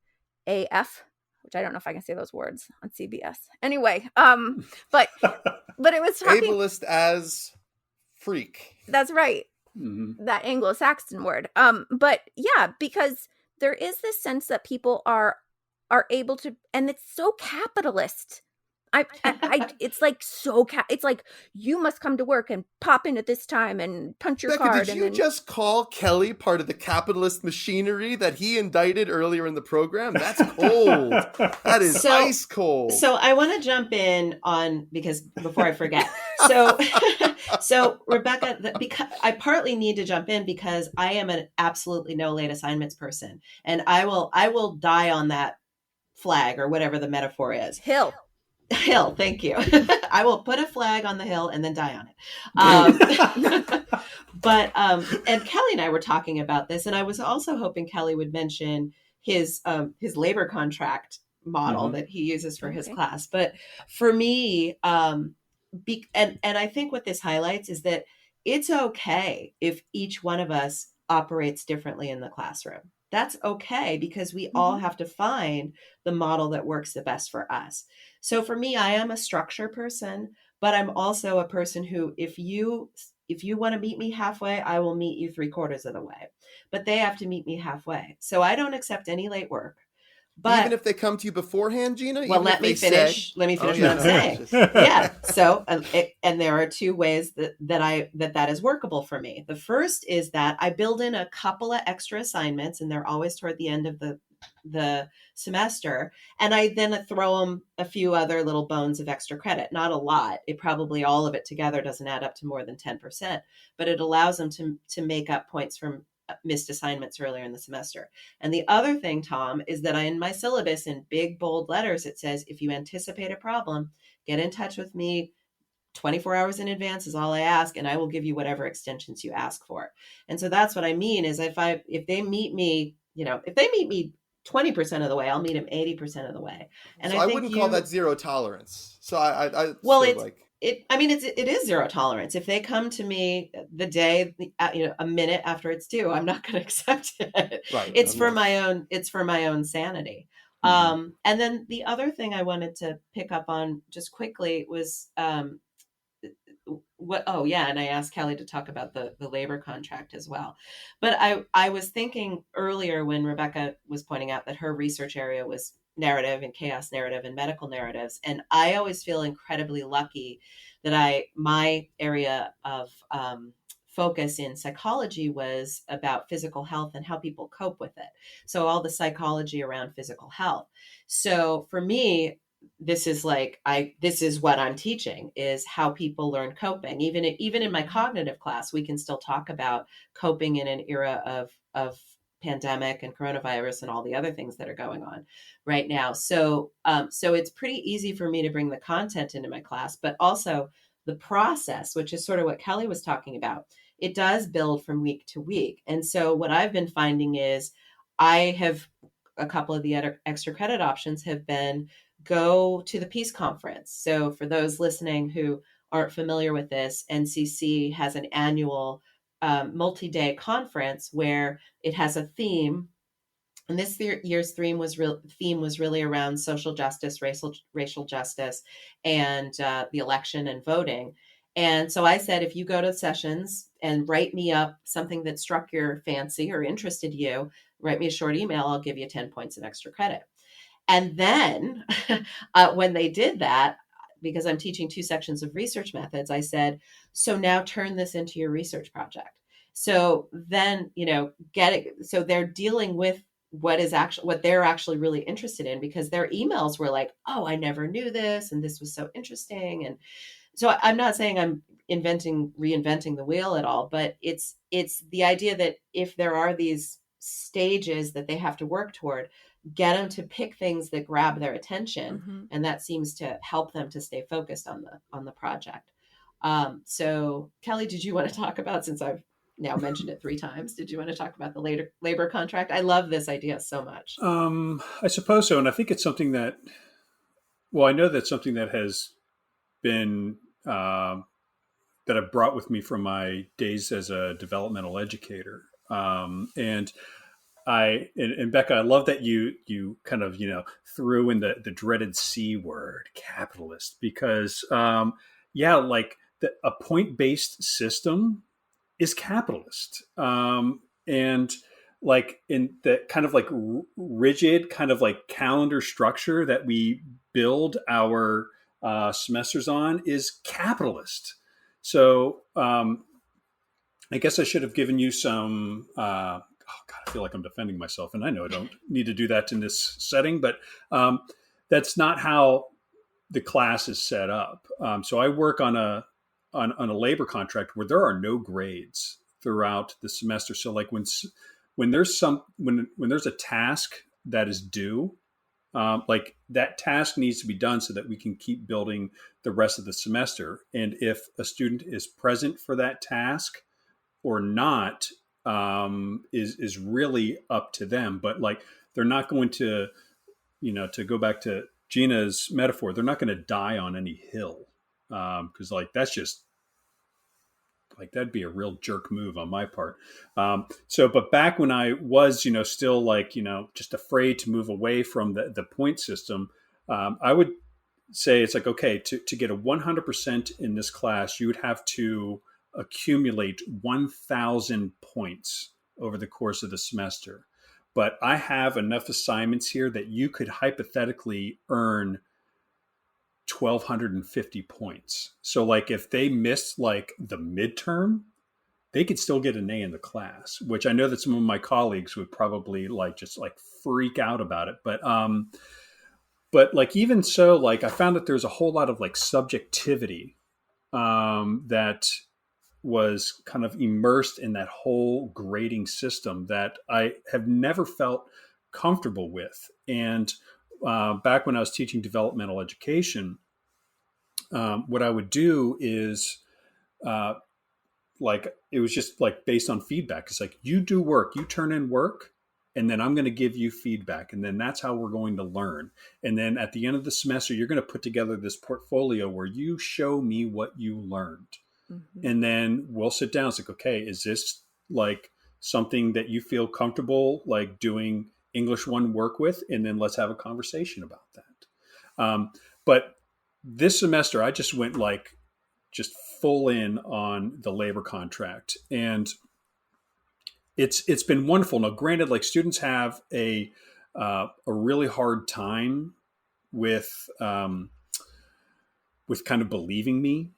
AF," which I don't know if I can say those words on CBS. Anyway, but it was talking Ableist as freak. That's right. Mm-hmm. That Anglo-Saxon word. But yeah, because there is this sense that people are able to, and it's so capitalist. It's like it's like you must come to work and pop in at this time and punch your Becca, card. did you just call Kelly part of the capitalist machinery that he indicted earlier in the program? That's cold. That is ice cold. So I want to jump in on, because before I forget. So Rebecca, because I partly need to jump in because I am an absolutely no late assignments person, and I will die on that flag, or whatever the metaphor is. Hill, thank you. I will put a flag on the hill and then die on it. But and Kelly and I were talking about this, and I was also hoping Kelly would mention his labor contract model Mm-hmm. that he uses for his class. But for me, and I think what this highlights is that it's okay if each one of us operates differently in the classroom. That's okay, because we all have to find the model that works the best for us. So for me, I am a structure person, but I'm also a person who, if you want to meet me halfway, I will meet you 3/4 of the way. But they have to meet me halfway. So I don't accept any late work. But even if they come to you beforehand, Gina? Well, let me finish what I'm saying. Yeah. So, and there are two ways that is workable for me. The first is that I build in a couple of extra assignments, and they're always toward the end of the semester. And I then throw them a few other little bones of extra credit, not a lot. It probably, all of it together doesn't add up to more than 10%, but it allows them to make up points from missed assignments earlier in the semester. And the other thing, Tom, is that in my syllabus, in big bold letters, it says, if you anticipate a problem, get in touch with me 24 hours in advance is all I ask, and I will give you whatever extensions you ask for. And so that's what I mean is, if they meet me, if they meet me 20% of the way, I'll meet them 80% of the way. And so I wouldn't call that zero tolerance. So it is zero tolerance. If they come to me the day, a minute after it's due, I'm not going to accept it. Right. It's for my own sanity. Mm-hmm. And then the other thing I wanted to pick up on just quickly was, and I asked Kelly to talk about the labor contract as well. But I was thinking earlier, when Rebecca was pointing out that her research area was narrative and chaos narrative and medical narratives. And I always feel incredibly lucky that my area of focus in psychology was about physical health and how people cope with it. So all the psychology around physical health. So for me, this is what I'm teaching, is how people learn coping. Even in my cognitive class, we can still talk about coping in an era of pandemic and coronavirus and all the other things that are going on right now. So it's pretty easy for me to bring the content into my class, but also the process, which is sort of what Kelly was talking about. It does build from week to week. And so what I've been finding is a couple of the extra credit options have been go to the Peace Conference. So for those listening who aren't familiar with this, NCC has an annual multi-day conference where it has a theme. And this year's theme was really around social justice, racial justice, and the election and voting. And so I said, if you go to sessions and write me up something that struck your fancy or interested you, write me a short email, I'll give you 10 points of extra credit. And then when they did that, because I'm teaching 2 sections of research methods, I said, so now turn this into your research project. So then, get it. So they're dealing with what they're actually really interested in, because their emails were like, oh, I never knew this, and this was so interesting. And so I'm not saying I'm reinventing the wheel at all, but it's the idea that if there are these stages that they have to work toward, get them to pick things that grab their attention, Mm-hmm. and that seems to help them to stay focused on the project. So Kelly, did you want to talk about, since I've now mentioned it 3 times, did you want to talk about the labor contract? I love this idea so much. I suppose so, and I think it's something that. Well, I know that's something that has been that I've brought with me from my days as a developmental educator, and and Becca, I love that you kind of threw in the dreaded C word, capitalist, because yeah, like a point based system is capitalist, and like in the kind of like rigid kind of like calendar structure that we build our semesters on is capitalist. So I guess I should have given you some. Oh God, I feel like I'm defending myself, and I know I don't need to do that in this setting, but that's not how the class is set up. So I work on a labor contract where there are no grades throughout the semester. So like when there's a task that is due, like that task needs to be done so that we can keep building the rest of the semester. And if a student is present for that task or not, is really up to them. But like they're not going to, to go back to Gina's metaphor, they're not going to die on any hill, because like that's just like that'd be a real jerk move on my part. But back when I was, still like just afraid to move away from the point system, I would say it's like, okay, to get a 100% in this class, you would have to accumulate 1,000 points over the course of the semester. But I have enough assignments here that you could hypothetically earn 1,250 points. So like if they missed like the midterm, they could still get an A in the class, which I know that some of my colleagues would probably like just like freak out about it. But like even so, like I found that there's a whole lot of like subjectivity that was kind of immersed in that whole grading system that I have never felt comfortable with. And back when I was teaching developmental education, what I would do is like it was just like based on feedback. It's like you do work, you turn in work, and then I'm going to give you feedback, and then that's how we're going to learn. And then at the end of the semester, you're going to put together this portfolio where you show me what you learned. Mm-hmm. And then we'll sit down. It's like, okay, is this like something that you feel comfortable like doing English 1 work with? And then let's have a conversation about that. But this semester, I just went like just full in on the labor contract, and it's been wonderful. Now, granted, like students have a really hard time with kind of believing me.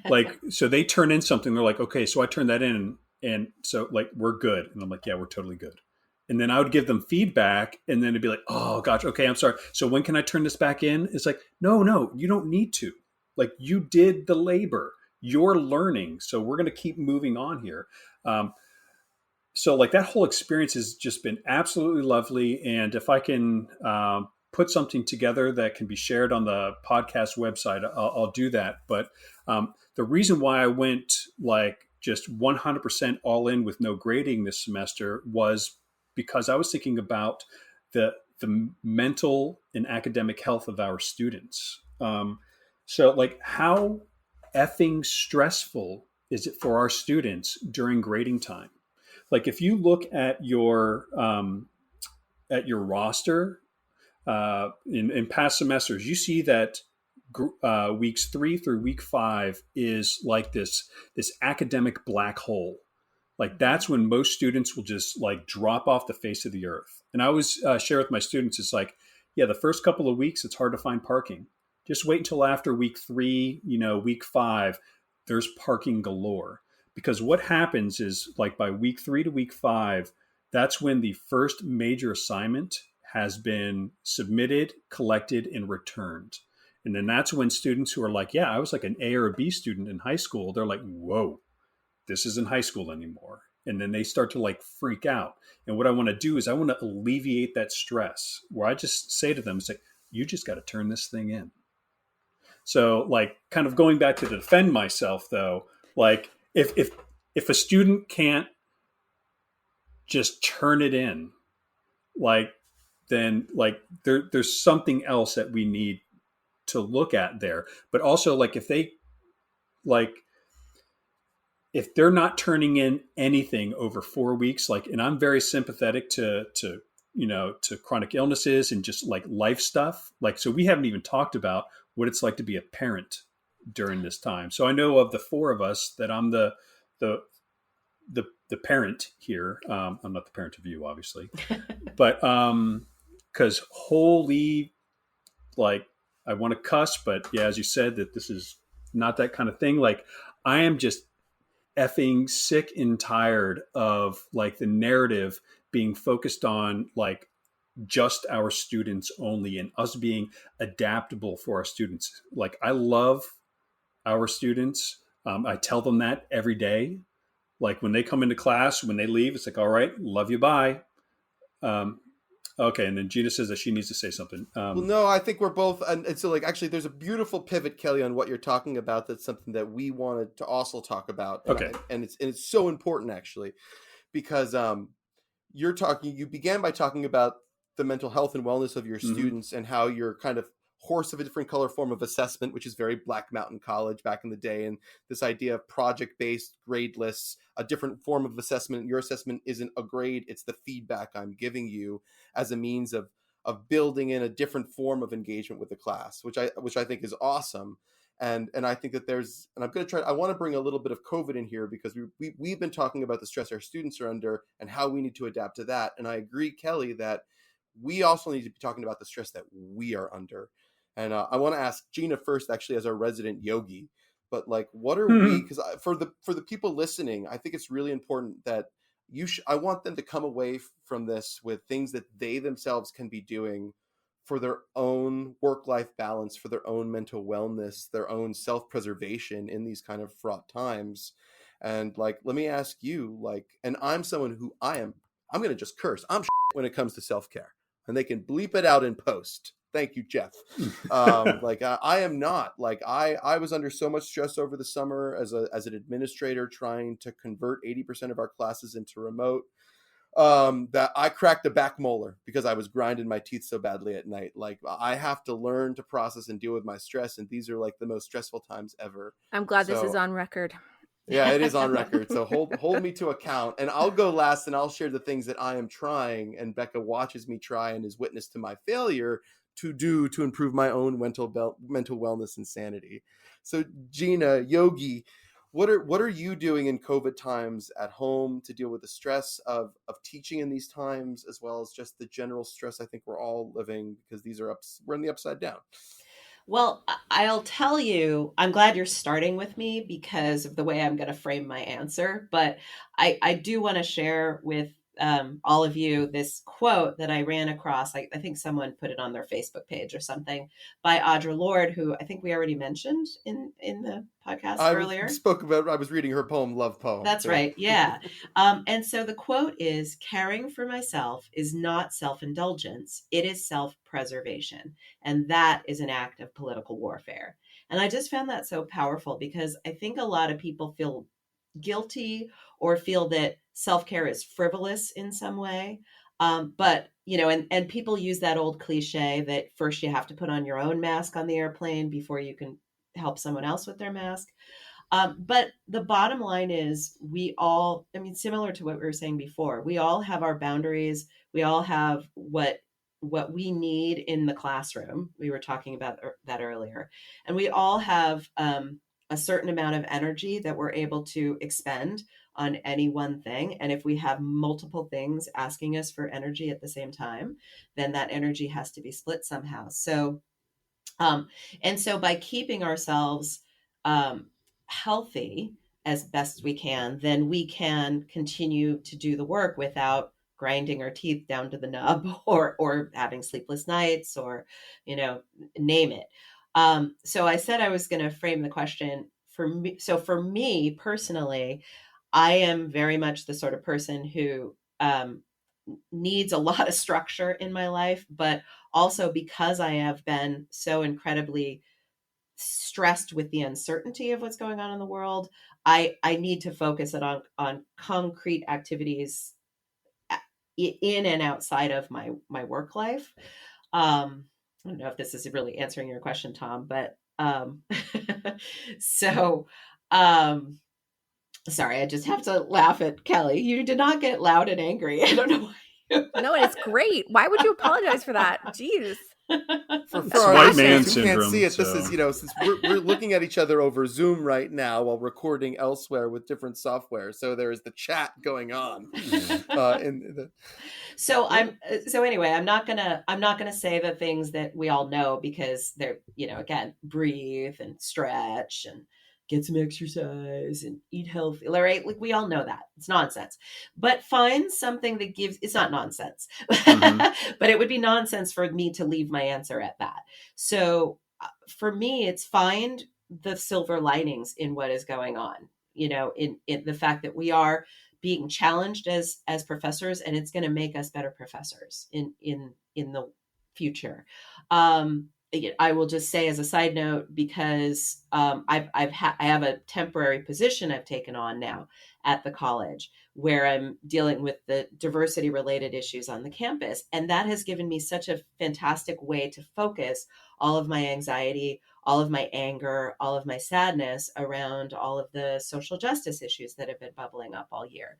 Like, so they turn in something. They're like, okay, so I turned that in, and so like we're good. And I'm like, yeah, we're totally good. And then I would give them feedback, and then it'd be like, oh gosh, okay, I'm sorry. So when can I turn this back in? It's like, no, you don't need to. Like you did the labor, you're learning, so we're going to keep moving on here. So like that whole experience has just been absolutely lovely. And if I can put something together that can be shared on the podcast website, I'll do that. But the reason why I went like just 100% all in with no grading this semester was because I was thinking about the mental and academic health of our students. So like how effing stressful is it for our students during grading time? Like if you look at your roster in past semesters, you see that weeks 3 through week 5 is like this academic black hole. Like that's when most students will just like drop off the face of the earth. And I always share with my students, it's like yeah, the first couple of weeks, it's hard to find parking. Just wait until after week 3, week 5, there's parking galore. Because what happens is, like, by week 3 to week 5, that's when the first major assignment has been submitted, collected, and returned. And then that's when students who are like, yeah, I was like an A or a B student in high school, they're like, whoa, this isn't high school anymore. And then they start to like freak out. And what I want to do is I want to alleviate that stress, where I just say to them, say, you just got to turn this thing in. So, like, kind of going back to defend myself though, like, if a student can't just turn it in, like, then like there's something else that we need to look at there. But also, like, like if they're not turning in anything over 4 weeks, like, and I'm very sympathetic to chronic illnesses and just like life stuff. Like, so we haven't even talked about what it's like to be a parent during this time. So I know of the 4 of us that I'm the the parent here. I'm not the parent of you, obviously, but because holy, like, I want to cuss, but yeah, as you said, that this is not that kind of thing. Like, I am just effing sick and tired of like the narrative being focused on like just our students only and us being adaptable for our students. Like, I love our students. I tell them that every day. Like, when they come into class, when they leave, it's like, all right, love you, bye. Um, okay, and then Gina says that she needs to say something. Well, no, I think we're both, and so like actually, there's a beautiful pivot, Kelly, on what you're talking about. That's something that we wanted to also talk about, Okay. and it's so important actually, because you began by talking about the mental health and wellness of your Mm-hmm. students and how you're kind of horse of a different color form of assessment, which is very Black Mountain College back in the day, and this idea of project-based, gradeless, a different form of assessment. Your assessment isn't a grade; it's the feedback I'm giving you as a means of building in a different form of engagement with the class, which I think is awesome. And I think that there's, and I'm going to try, I want to bring a little bit of COVID in here because we've been talking about the stress our students are under and how we need to adapt to that. And I agree, Kelly, that we also need to be talking about the stress that we are under. And I want to ask Gina first, actually, as our resident yogi, but like, what are we, because for the people listening, I think it's really important that I want them to come away from this with things that they themselves can be doing for their own work-life balance, for their own mental wellness, their own self-preservation in these kind of fraught times. And like, let me ask you, like, and I'm someone who I'm going to just curse. I'm when it comes to self-care, and they can bleep it out in post. Thank you, Jeff. Like, I am not, like, I was under so much stress over the summer as an administrator trying to convert 80% of our classes into remote, that I cracked a back molar because I was grinding my teeth so badly at night. Like, I have to learn to process and deal with my stress, and these are like the most stressful times ever. I'm glad this is on record. Yeah, it is on record. So hold me to account, and I'll go last, and I'll share the things that I am trying, and Becca watches me try and is witness to my failure to improve my own mental wellness and sanity. So Gina, Yogi, what are you doing in COVID times at home to deal with the stress of teaching in these times, as well as just the general stress I think we're all living, because we're in the upside down? Well, I'll tell you, I'm glad you're starting with me because of the way I'm going to frame my answer. But I do want to share with all of you this quote that I ran across. I think someone put it on their Facebook page or something, by Audre Lorde, who I think we already mentioned in the podcast earlier. I was reading her poem, Love Poem. That's right. Yeah. And so the quote is, caring for myself is not self-indulgence. It is self-preservation. And that is an act of political warfare. And I just found that so powerful because I think a lot of people feel guilty or feel that self-care is frivolous in some way. But, and people use that old cliche that first you have to put on your own mask on the airplane before you can help someone else with their mask. But the bottom line is similar to what we were saying before, we all have our boundaries. We all have what we need in the classroom. We were talking about that earlier. And we all have a certain amount of energy that we're able to expend on any one thing. And if we have multiple things asking us for energy at the same time, then that energy has to be split somehow. So, and so by keeping ourselves healthy as best we can, then we can continue to do the work without grinding our teeth down to the nub or having sleepless nights or, name it. So I said I was going to frame the question for me. So for me personally, I am very much the sort of person who needs a lot of structure in my life, but also because I have been so incredibly stressed with the uncertainty of what's going on in the world, I need to focus it on concrete activities in and outside of my work life. I don't know if this is really answering your question, Tom, but so sorry, I just have to laugh at Kelly. You did not get loud and angry. I don't know why. No, and it's great. Why would you apologize for that? Jeez. For It's our white man listeners who can't syndrome, see it, this so. is, since we're looking at each other over Zoom right now while recording elsewhere with different software. So there is the chat going on. So anyway, I'm not gonna say the things that we all know, because they're, again, breathe and stretch and get some exercise and eat healthy, right? Like, we all know that it's nonsense, but find something that it's not nonsense, but it would be nonsense for me to leave my answer at that. So for me, it's find the silver linings in what is going on, in the fact that we are being challenged as professors, and it's going to make us better professors in the future. I will just say as a side note, because I have a temporary position I've taken on now at the college, where I'm dealing with the diversity related issues on the campus. And that has given me such a fantastic way to focus all of my anxiety, all of my anger, all of my sadness around all of the social justice issues that have been bubbling up all year.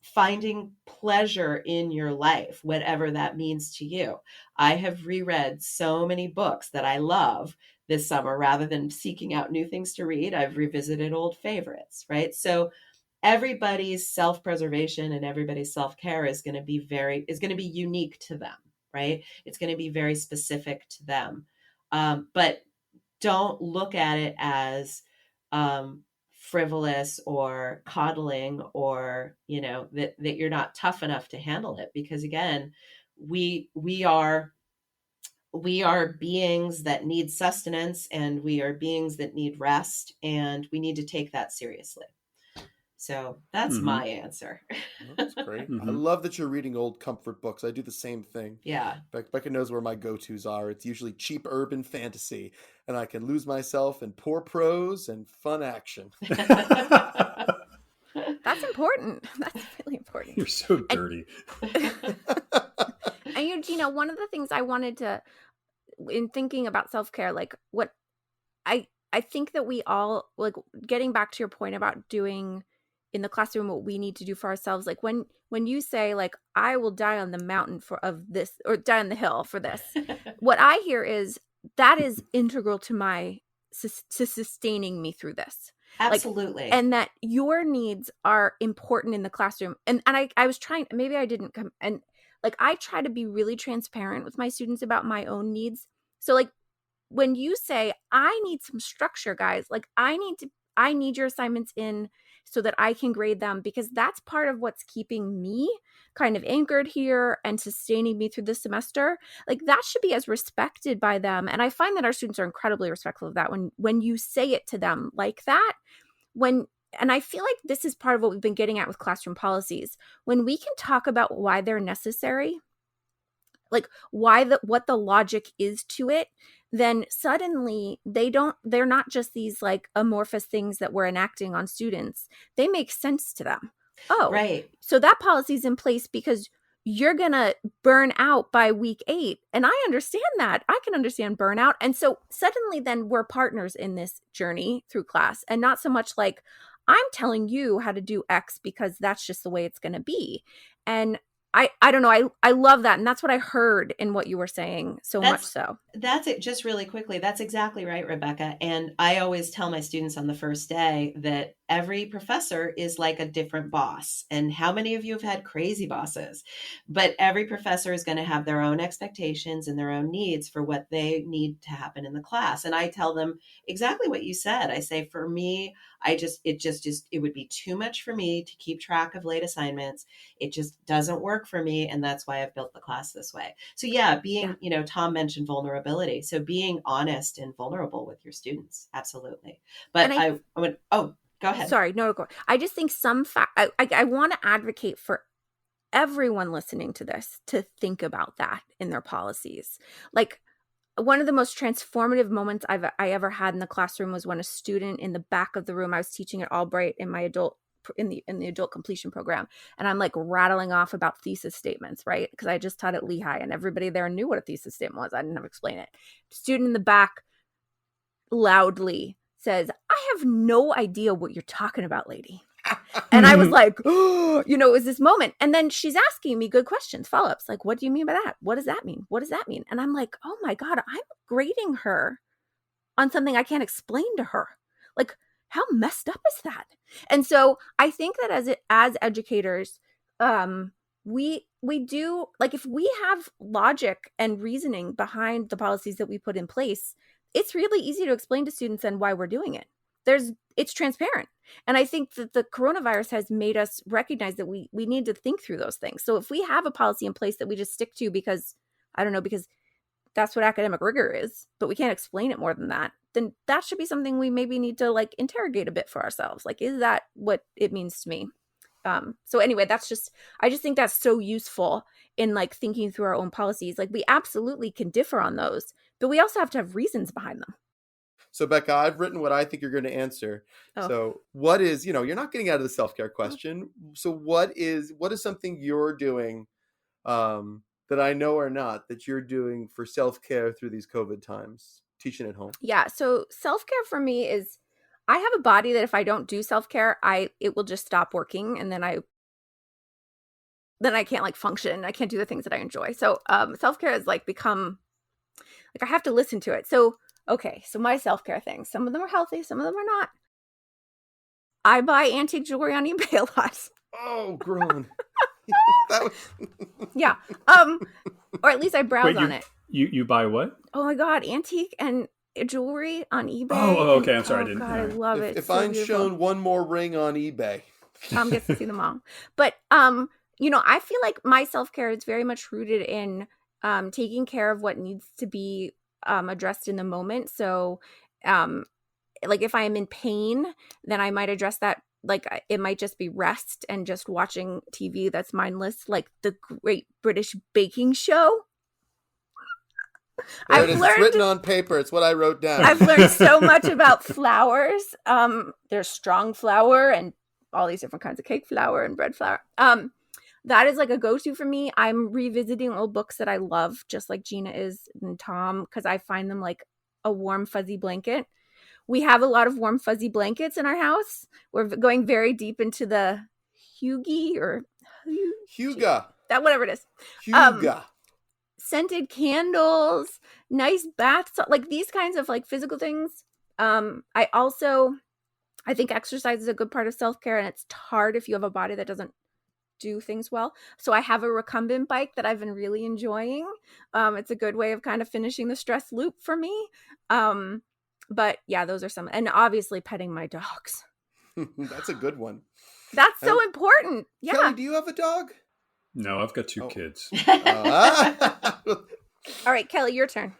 Finding pleasure in your life, whatever that means to you. I have reread so many books that I love this summer. Rather than seeking out new things to read, I've revisited old favorites, right? So everybody's self-preservation and everybody's self-care is going to be unique to them, right? It's going to be very specific to them. But don't look at it as frivolous or coddling, or that you're not tough enough to handle it, because again, we are beings that need sustenance, and we are beings that need rest, and we need to take that seriously. So that's my answer. That's great. I love that you're reading old comfort books. I do the same thing. Yeah. Becca knows where my go-tos are. It's usually cheap urban fantasy, and I can lose myself in poor prose and fun action. That's important. That's really important. You're so dirty. And Eugenia, one of the things I wanted to, in thinking about self-care, like what I think that we all, like, getting back to your point about doing in the classroom what we need to do for ourselves, like when you say, like, I will die on the mountain of this, or die on the hill for this, what I hear is that is integral to sustaining me through this. Absolutely. Like, and that your needs are important in the classroom. And I was trying, maybe I didn't come, and like, I try to be really transparent with my students about my own needs. So like, when you say, I need some structure, guys, like I need your assignments in so that I can grade them, because that's part of what's keeping me kind of anchored here and sustaining me through this semester. Like, that should be as respected by them. And I find that our students are incredibly respectful of that when you say it to them like that. And I feel like this is part of what we've been getting at with classroom policies. When we can talk about why they're necessary, like what the logic is to it, then suddenly they're not just these like amorphous things that we're enacting on students. They make sense to them. Oh, right. So that policy is in place because you're going to burn out by week 8. And I understand that. I can understand burnout. And so suddenly then we're partners in this journey through class, and not so much like, I'm telling you how to do X because that's just the way it's going to be. And I don't know. I love that. And that's what I heard in what you were saying so much so. That's it. Just really quickly. That's exactly right, Rebecca. And I always tell my students on the first day that every professor is like a different boss. And how many of you have had crazy bosses? But every professor is going to have their own expectations and their own needs for what they need to happen in the class. And I tell them exactly what you said. I say, for me, it would be too much for me to keep track of late assignments. It just doesn't work for me. And that's why I've built the class this way. So yeah, Yeah. Tom mentioned vulnerability. So being honest and vulnerable with your students. Absolutely. And But I went, oh, go ahead. Sorry, no, go. I just think I want to advocate for everyone listening to this to think about that in their policies. Like, one of the most transformative moments I ever had in the classroom was when a student in the back of the room, I was teaching at Albright in the adult completion program, and I'm like rattling off about thesis statements, right? Because I just taught at Lehigh, and everybody there knew what a thesis statement was. I didn't have to explain it. Student in the back loudly says, "I have no idea what you're talking about, lady." And I was like, oh, it was this moment. And then she's asking me good questions, follow-ups, like, what do you mean by that? What does that mean? What does that mean? And I'm like, oh my God, I'm grading her on something I can't explain to her. Like, how messed up is that? And so I think that as educators, we do, like, if we have logic and reasoning behind the policies that we put in place, it's really easy to explain to students then why we're doing it. It's transparent. And I think that the coronavirus has made us recognize that we need to think through those things. So if we have a policy in place that we just stick to because that's what academic rigor is, but we can't explain it more than that, then that should be something we maybe need to like interrogate a bit for ourselves. Like, is that what it means to me? So anyway, I just think that's so useful in like thinking through our own policies. Like, we absolutely can differ on those, but we also have to have reasons behind them. So, Becca, I've written what I think you're going to answer. Oh. So what is, you're not getting out of the self-care question. So what is something you're doing that I know or not that you're doing for self-care through these COVID times, teaching at home? Yeah. So self-care for me is, I have a body that if I don't do self-care, it will just stop working. And then I can't like function. I can't do the things that I enjoy. So self-care has like become like, I have to listen to it. So, okay. So my self-care things, some of them are healthy, some of them are not. I buy antique jewelry on eBay a lot. Oh, groan. That was... Yeah. Or at least I browse on it. You buy what? Oh my God. Antique and jewelry on eBay. Oh, okay. I'm sorry. I didn't. God, I love it. If so I'm beautiful. shown one more ring on eBay. Gets to see them all. But, I feel like my self-care is very much rooted in taking care of what needs to be addressed in the moment. So, like if I am in pain, then I might address that. Like, it might just be rest and just watching TV that's mindless, like the Great British Baking Show. It's written on paper. It's what I wrote down. I've learned so much about flours. There's strong flour and all these different kinds of cake flour and bread flour. That is like a go-to for me. I'm revisiting old books that I love, just like Gina is and Tom, because I find them like a warm, fuzzy blanket. We have a lot of warm, fuzzy blankets in our house. We're going very deep into the Huga, that whatever it is. Huga. Scented candles, nice baths, like these kinds of like physical things. I think exercise is a good part of self-care, and it's hard if you have a body that doesn't do things well. So I have a recumbent bike that I've been really enjoying. It's a good way of kind of finishing the stress loop for me. But yeah, those are some, and obviously petting my dogs. That's a good one. That's so important. Yeah. Kelly, do you have a dog? No, I've got two kids. All right, Kelly, your turn.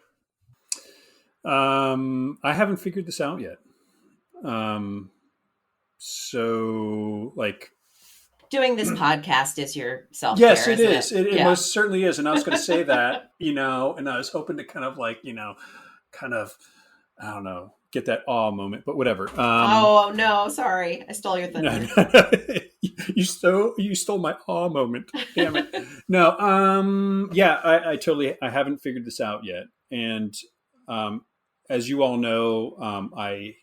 I haven't figured this out yet. So like, doing this podcast is your self-care. Yes, it is. It most certainly is. And I was going to say that, and I was hoping to kind of, I don't know, get that awe moment, but whatever. Oh no, sorry. I stole your thunder. You stole my awe moment. Damn it. No. Yeah, I haven't figured this out yet. And, as you all know, I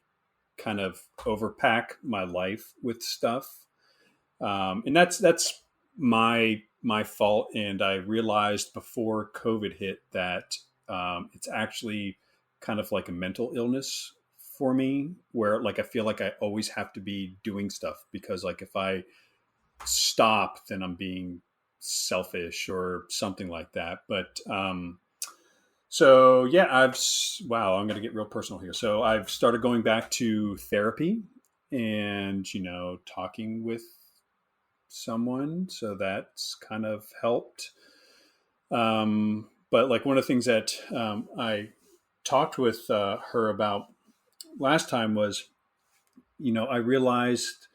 kind of overpack my life with stuff. And that's my fault. And I realized before COVID hit that it's actually kind of like a mental illness for me, where like I feel like I always have to be doing stuff, because like if I stop, then I'm being selfish or something like that. But so yeah, wow, I'm going to get real personal here. So I've started going back to therapy and, talking with someone. So that's kind of helped. But like one of the things that I talked with her about last time was, I realized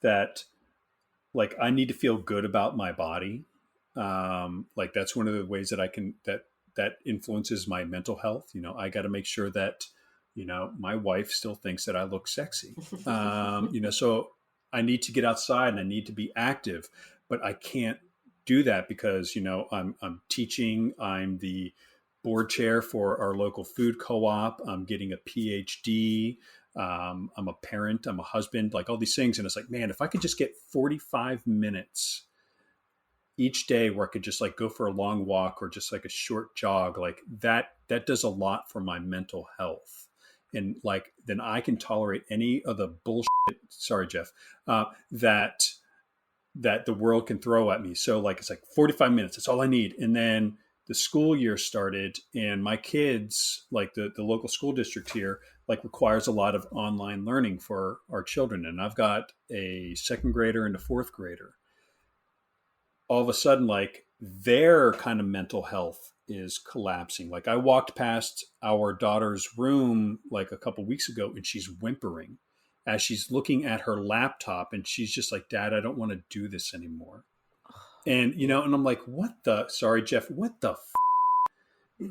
that like I need to feel good about my body. Like that's one of the ways that I can that influences my mental health. I got to make sure that my wife still thinks that I look sexy. So I need to get outside and I need to be active, but I can't do that because I'm teaching. I'm the board chair for our local food co-op. I'm getting a PhD. I'm a parent, I'm a husband, like all these things. And it's like, man, if I could just get 45 minutes each day where I could just like go for a long walk or just like a short jog, like that does a lot for my mental health. And like, then I can tolerate any of the bullshit, sorry, Jeff, that the world can throw at me. So like, it's like 45 minutes, that's all I need. And then the school year started and my kids, like the local school district here, like requires a lot of online learning for our children. And I've got a second grader and a fourth grader. All of a sudden, like their kind of mental health is collapsing. Like I walked past our daughter's room like a couple weeks ago and she's whimpering as she's looking at her laptop and she's just like, Dad, I don't want to do this anymore. And, and I'm like, sorry, Jeff, what the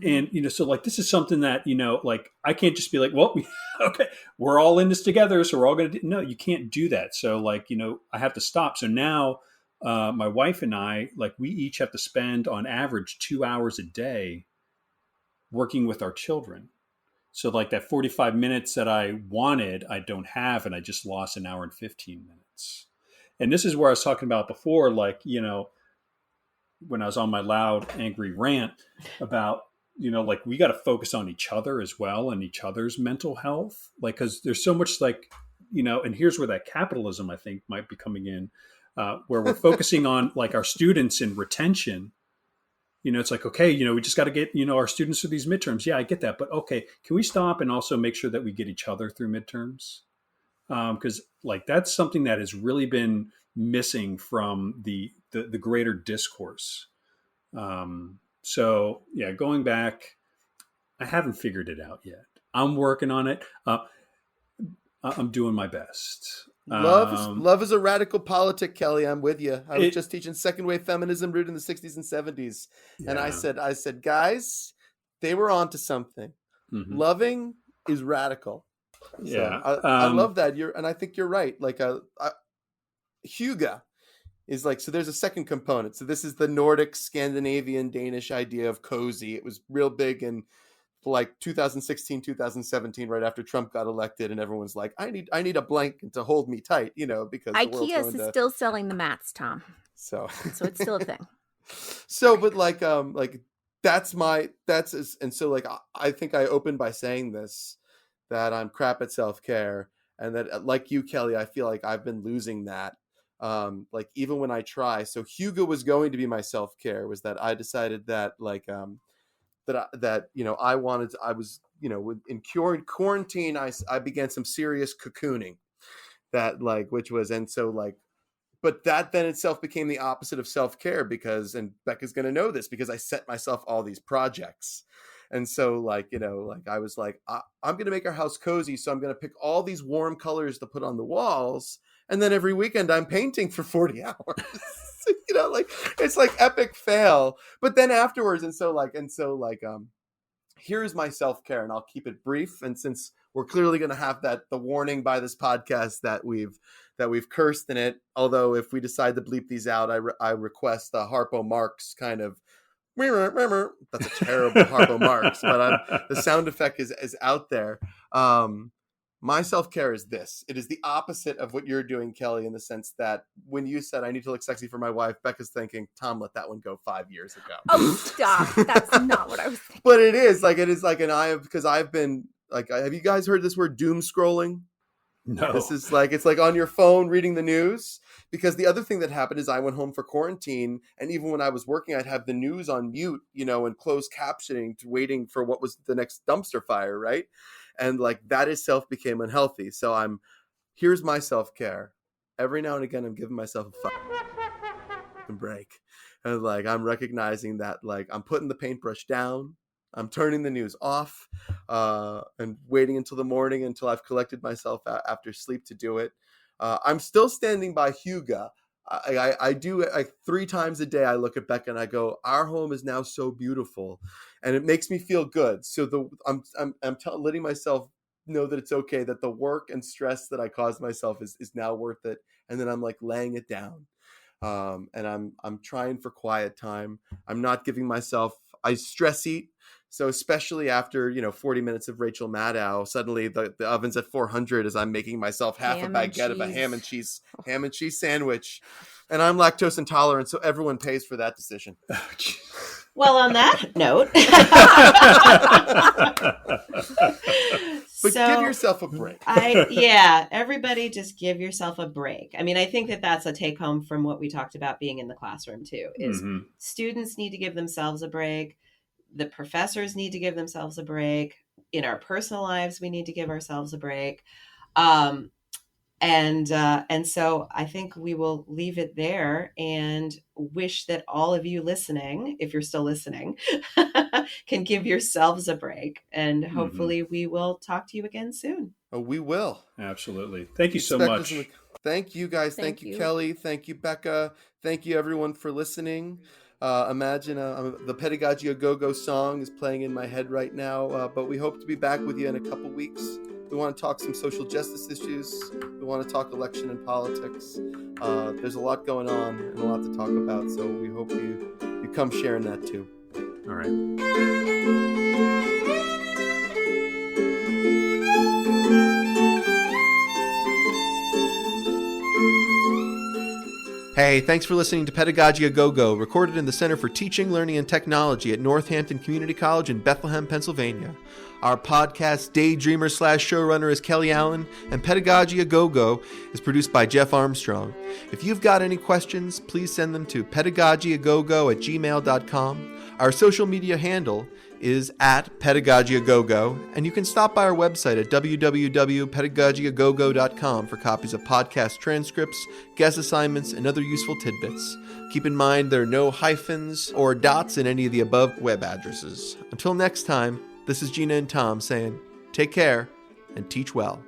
And, so like, this is something that, like, I can't just be like, well, okay, we're all in this together. So we're all going to no, you can't do that. So like, I have to stop. So now my wife and I, like, we each have to spend on average 2 hours a day working with our children. So like that 45 minutes that I wanted, I don't have, and I just lost an hour and 15 minutes. And this is where I was talking about before, like, when I was on my loud, angry rant about, like we got to focus on each other as well and each other's mental health. Like, cause there's so much like, and here's where that capitalism I think might be coming in, where we're focusing on like our students and retention. It's like, okay, we just got to get, our students through these midterms. Yeah, I get that. But okay, can we stop and also make sure that we get each other through midterms? Because like that's something that has really been missing from the greater discourse. So yeah, going back, I haven't figured it out yet. I'm working on it. I'm doing my best. Love is a radical politic, Kelly. I'm with you. I was just teaching second wave feminism rooted in the 60s and 70s. Yeah. And I said, guys, they were onto something. Mm-hmm. Loving is radical. Yeah. So I love that. And I think you're right. Like Hygge is like, so there's a second component. So this is the Nordic, Scandinavian, Danish idea of cozy. It was real big in like 2016, 2017, right after Trump got elected, and everyone's like, I need a blanket to hold me tight, because IKEA is still selling the mats, Tom. So it's still a thing. So, but like and so like I think I opened by saying this, that I'm crap at self-care, and that like you, Kelly, I feel like I've been losing that. Like even when I try, so Hygge was going to be my self-care, was that I decided that like I was in quarantine, I began some serious cocooning, that like, which was, and so like, but that then itself became the opposite of self-care, because, and Becca's going to know this, because I set myself all these projects. And so like, like I was like, I'm going to make our house cozy. So I'm going to pick all these warm colors to put on the walls. And then every weekend I'm painting for 40 hours. Like it's like epic fail. But then afterwards, and so here's my self-care, and I'll keep it brief. And since we're clearly going to have the warning by this podcast that we've cursed in it, although if we decide to bleep these out, I request the Harpo Marx kind of, that's a terrible Harpo Marx, but the sound effect is out there. My self-care is this. It is the opposite of what you're doing, Kelly, in the sense that when you said I need to look sexy for my wife, Becca's thinking, Tom let that one go 5 years ago. Oh, stop. That's not what I was thinking. But it is like, because I've been like, have you guys heard this word doom scrolling? No. This is like, it's like on your phone reading the news. Because the other thing that happened is I went home for quarantine, and even when I was working, I'd have the news on mute, and closed captioning, waiting for what was the next dumpster fire, right? And like that itself became unhealthy. So here's my self-care. Every now and again, I'm giving myself a fucking break. And like, I'm recognizing that like I'm putting the paintbrush down. I'm turning the news off and waiting until the morning until I've collected myself after sleep to do it. I'm still standing by Hugo. I do like 3 times a day. I look at Becca and I go, our home is now so beautiful, and it makes me feel good. So I'm letting myself know that it's okay, that the work and stress that I caused myself is now worth it. And then I'm like laying it down. And I'm trying for quiet time. I'm not giving myself, I stress eat. So especially after, 40 minutes of Rachel Maddow, suddenly the oven's at 400 as I'm making myself half a baguette of a ham and cheese sandwich. And I'm lactose intolerant, so everyone pays for that decision. Well, on that note, but give yourself a break. Everybody just give yourself a break. I mean, I think that's a take home from what we talked about being in the classroom too, is students need to give themselves a break. The professors need to give themselves a break. In our personal lives, we need to give ourselves a break. And so I think we will leave it there and wish that all of you listening, if you're still listening, can give yourselves a break. And hopefully we will talk to you again soon. Oh, we will. Absolutely. Thank you so much. Thank you, guys. Thank you, Kelly. Thank you, Becca. Thank you, everyone, for listening. Imagine the Pedagogy Go-Go song is playing in my head right now, but we hope to be back with you in a couple weeks. We want to talk some social justice issues. We want to talk election and politics. There's a lot going on and a lot to talk about, so we hope you come sharing that too. All right. Hey, thanks for listening to Pedagogy Go-Go, recorded in the Center for Teaching, Learning, and Technology at Northampton Community College in Bethlehem, Pennsylvania. Our podcast daydreamer/showrunner is Kelly Allen, and Pedagogy Go-Go is produced by Jeff Armstrong. If you've got any questions, please send them to pedagogyagogo@gmail.com. Our social media handle is @pedagogyagogo, and you can stop by our website at www.pedagogyagogo.com for copies of podcast transcripts, guest assignments, and other useful tidbits. Keep in mind there are no hyphens or dots in any of the above web addresses. Until next time, this is Gina and Tom saying, take care and teach well.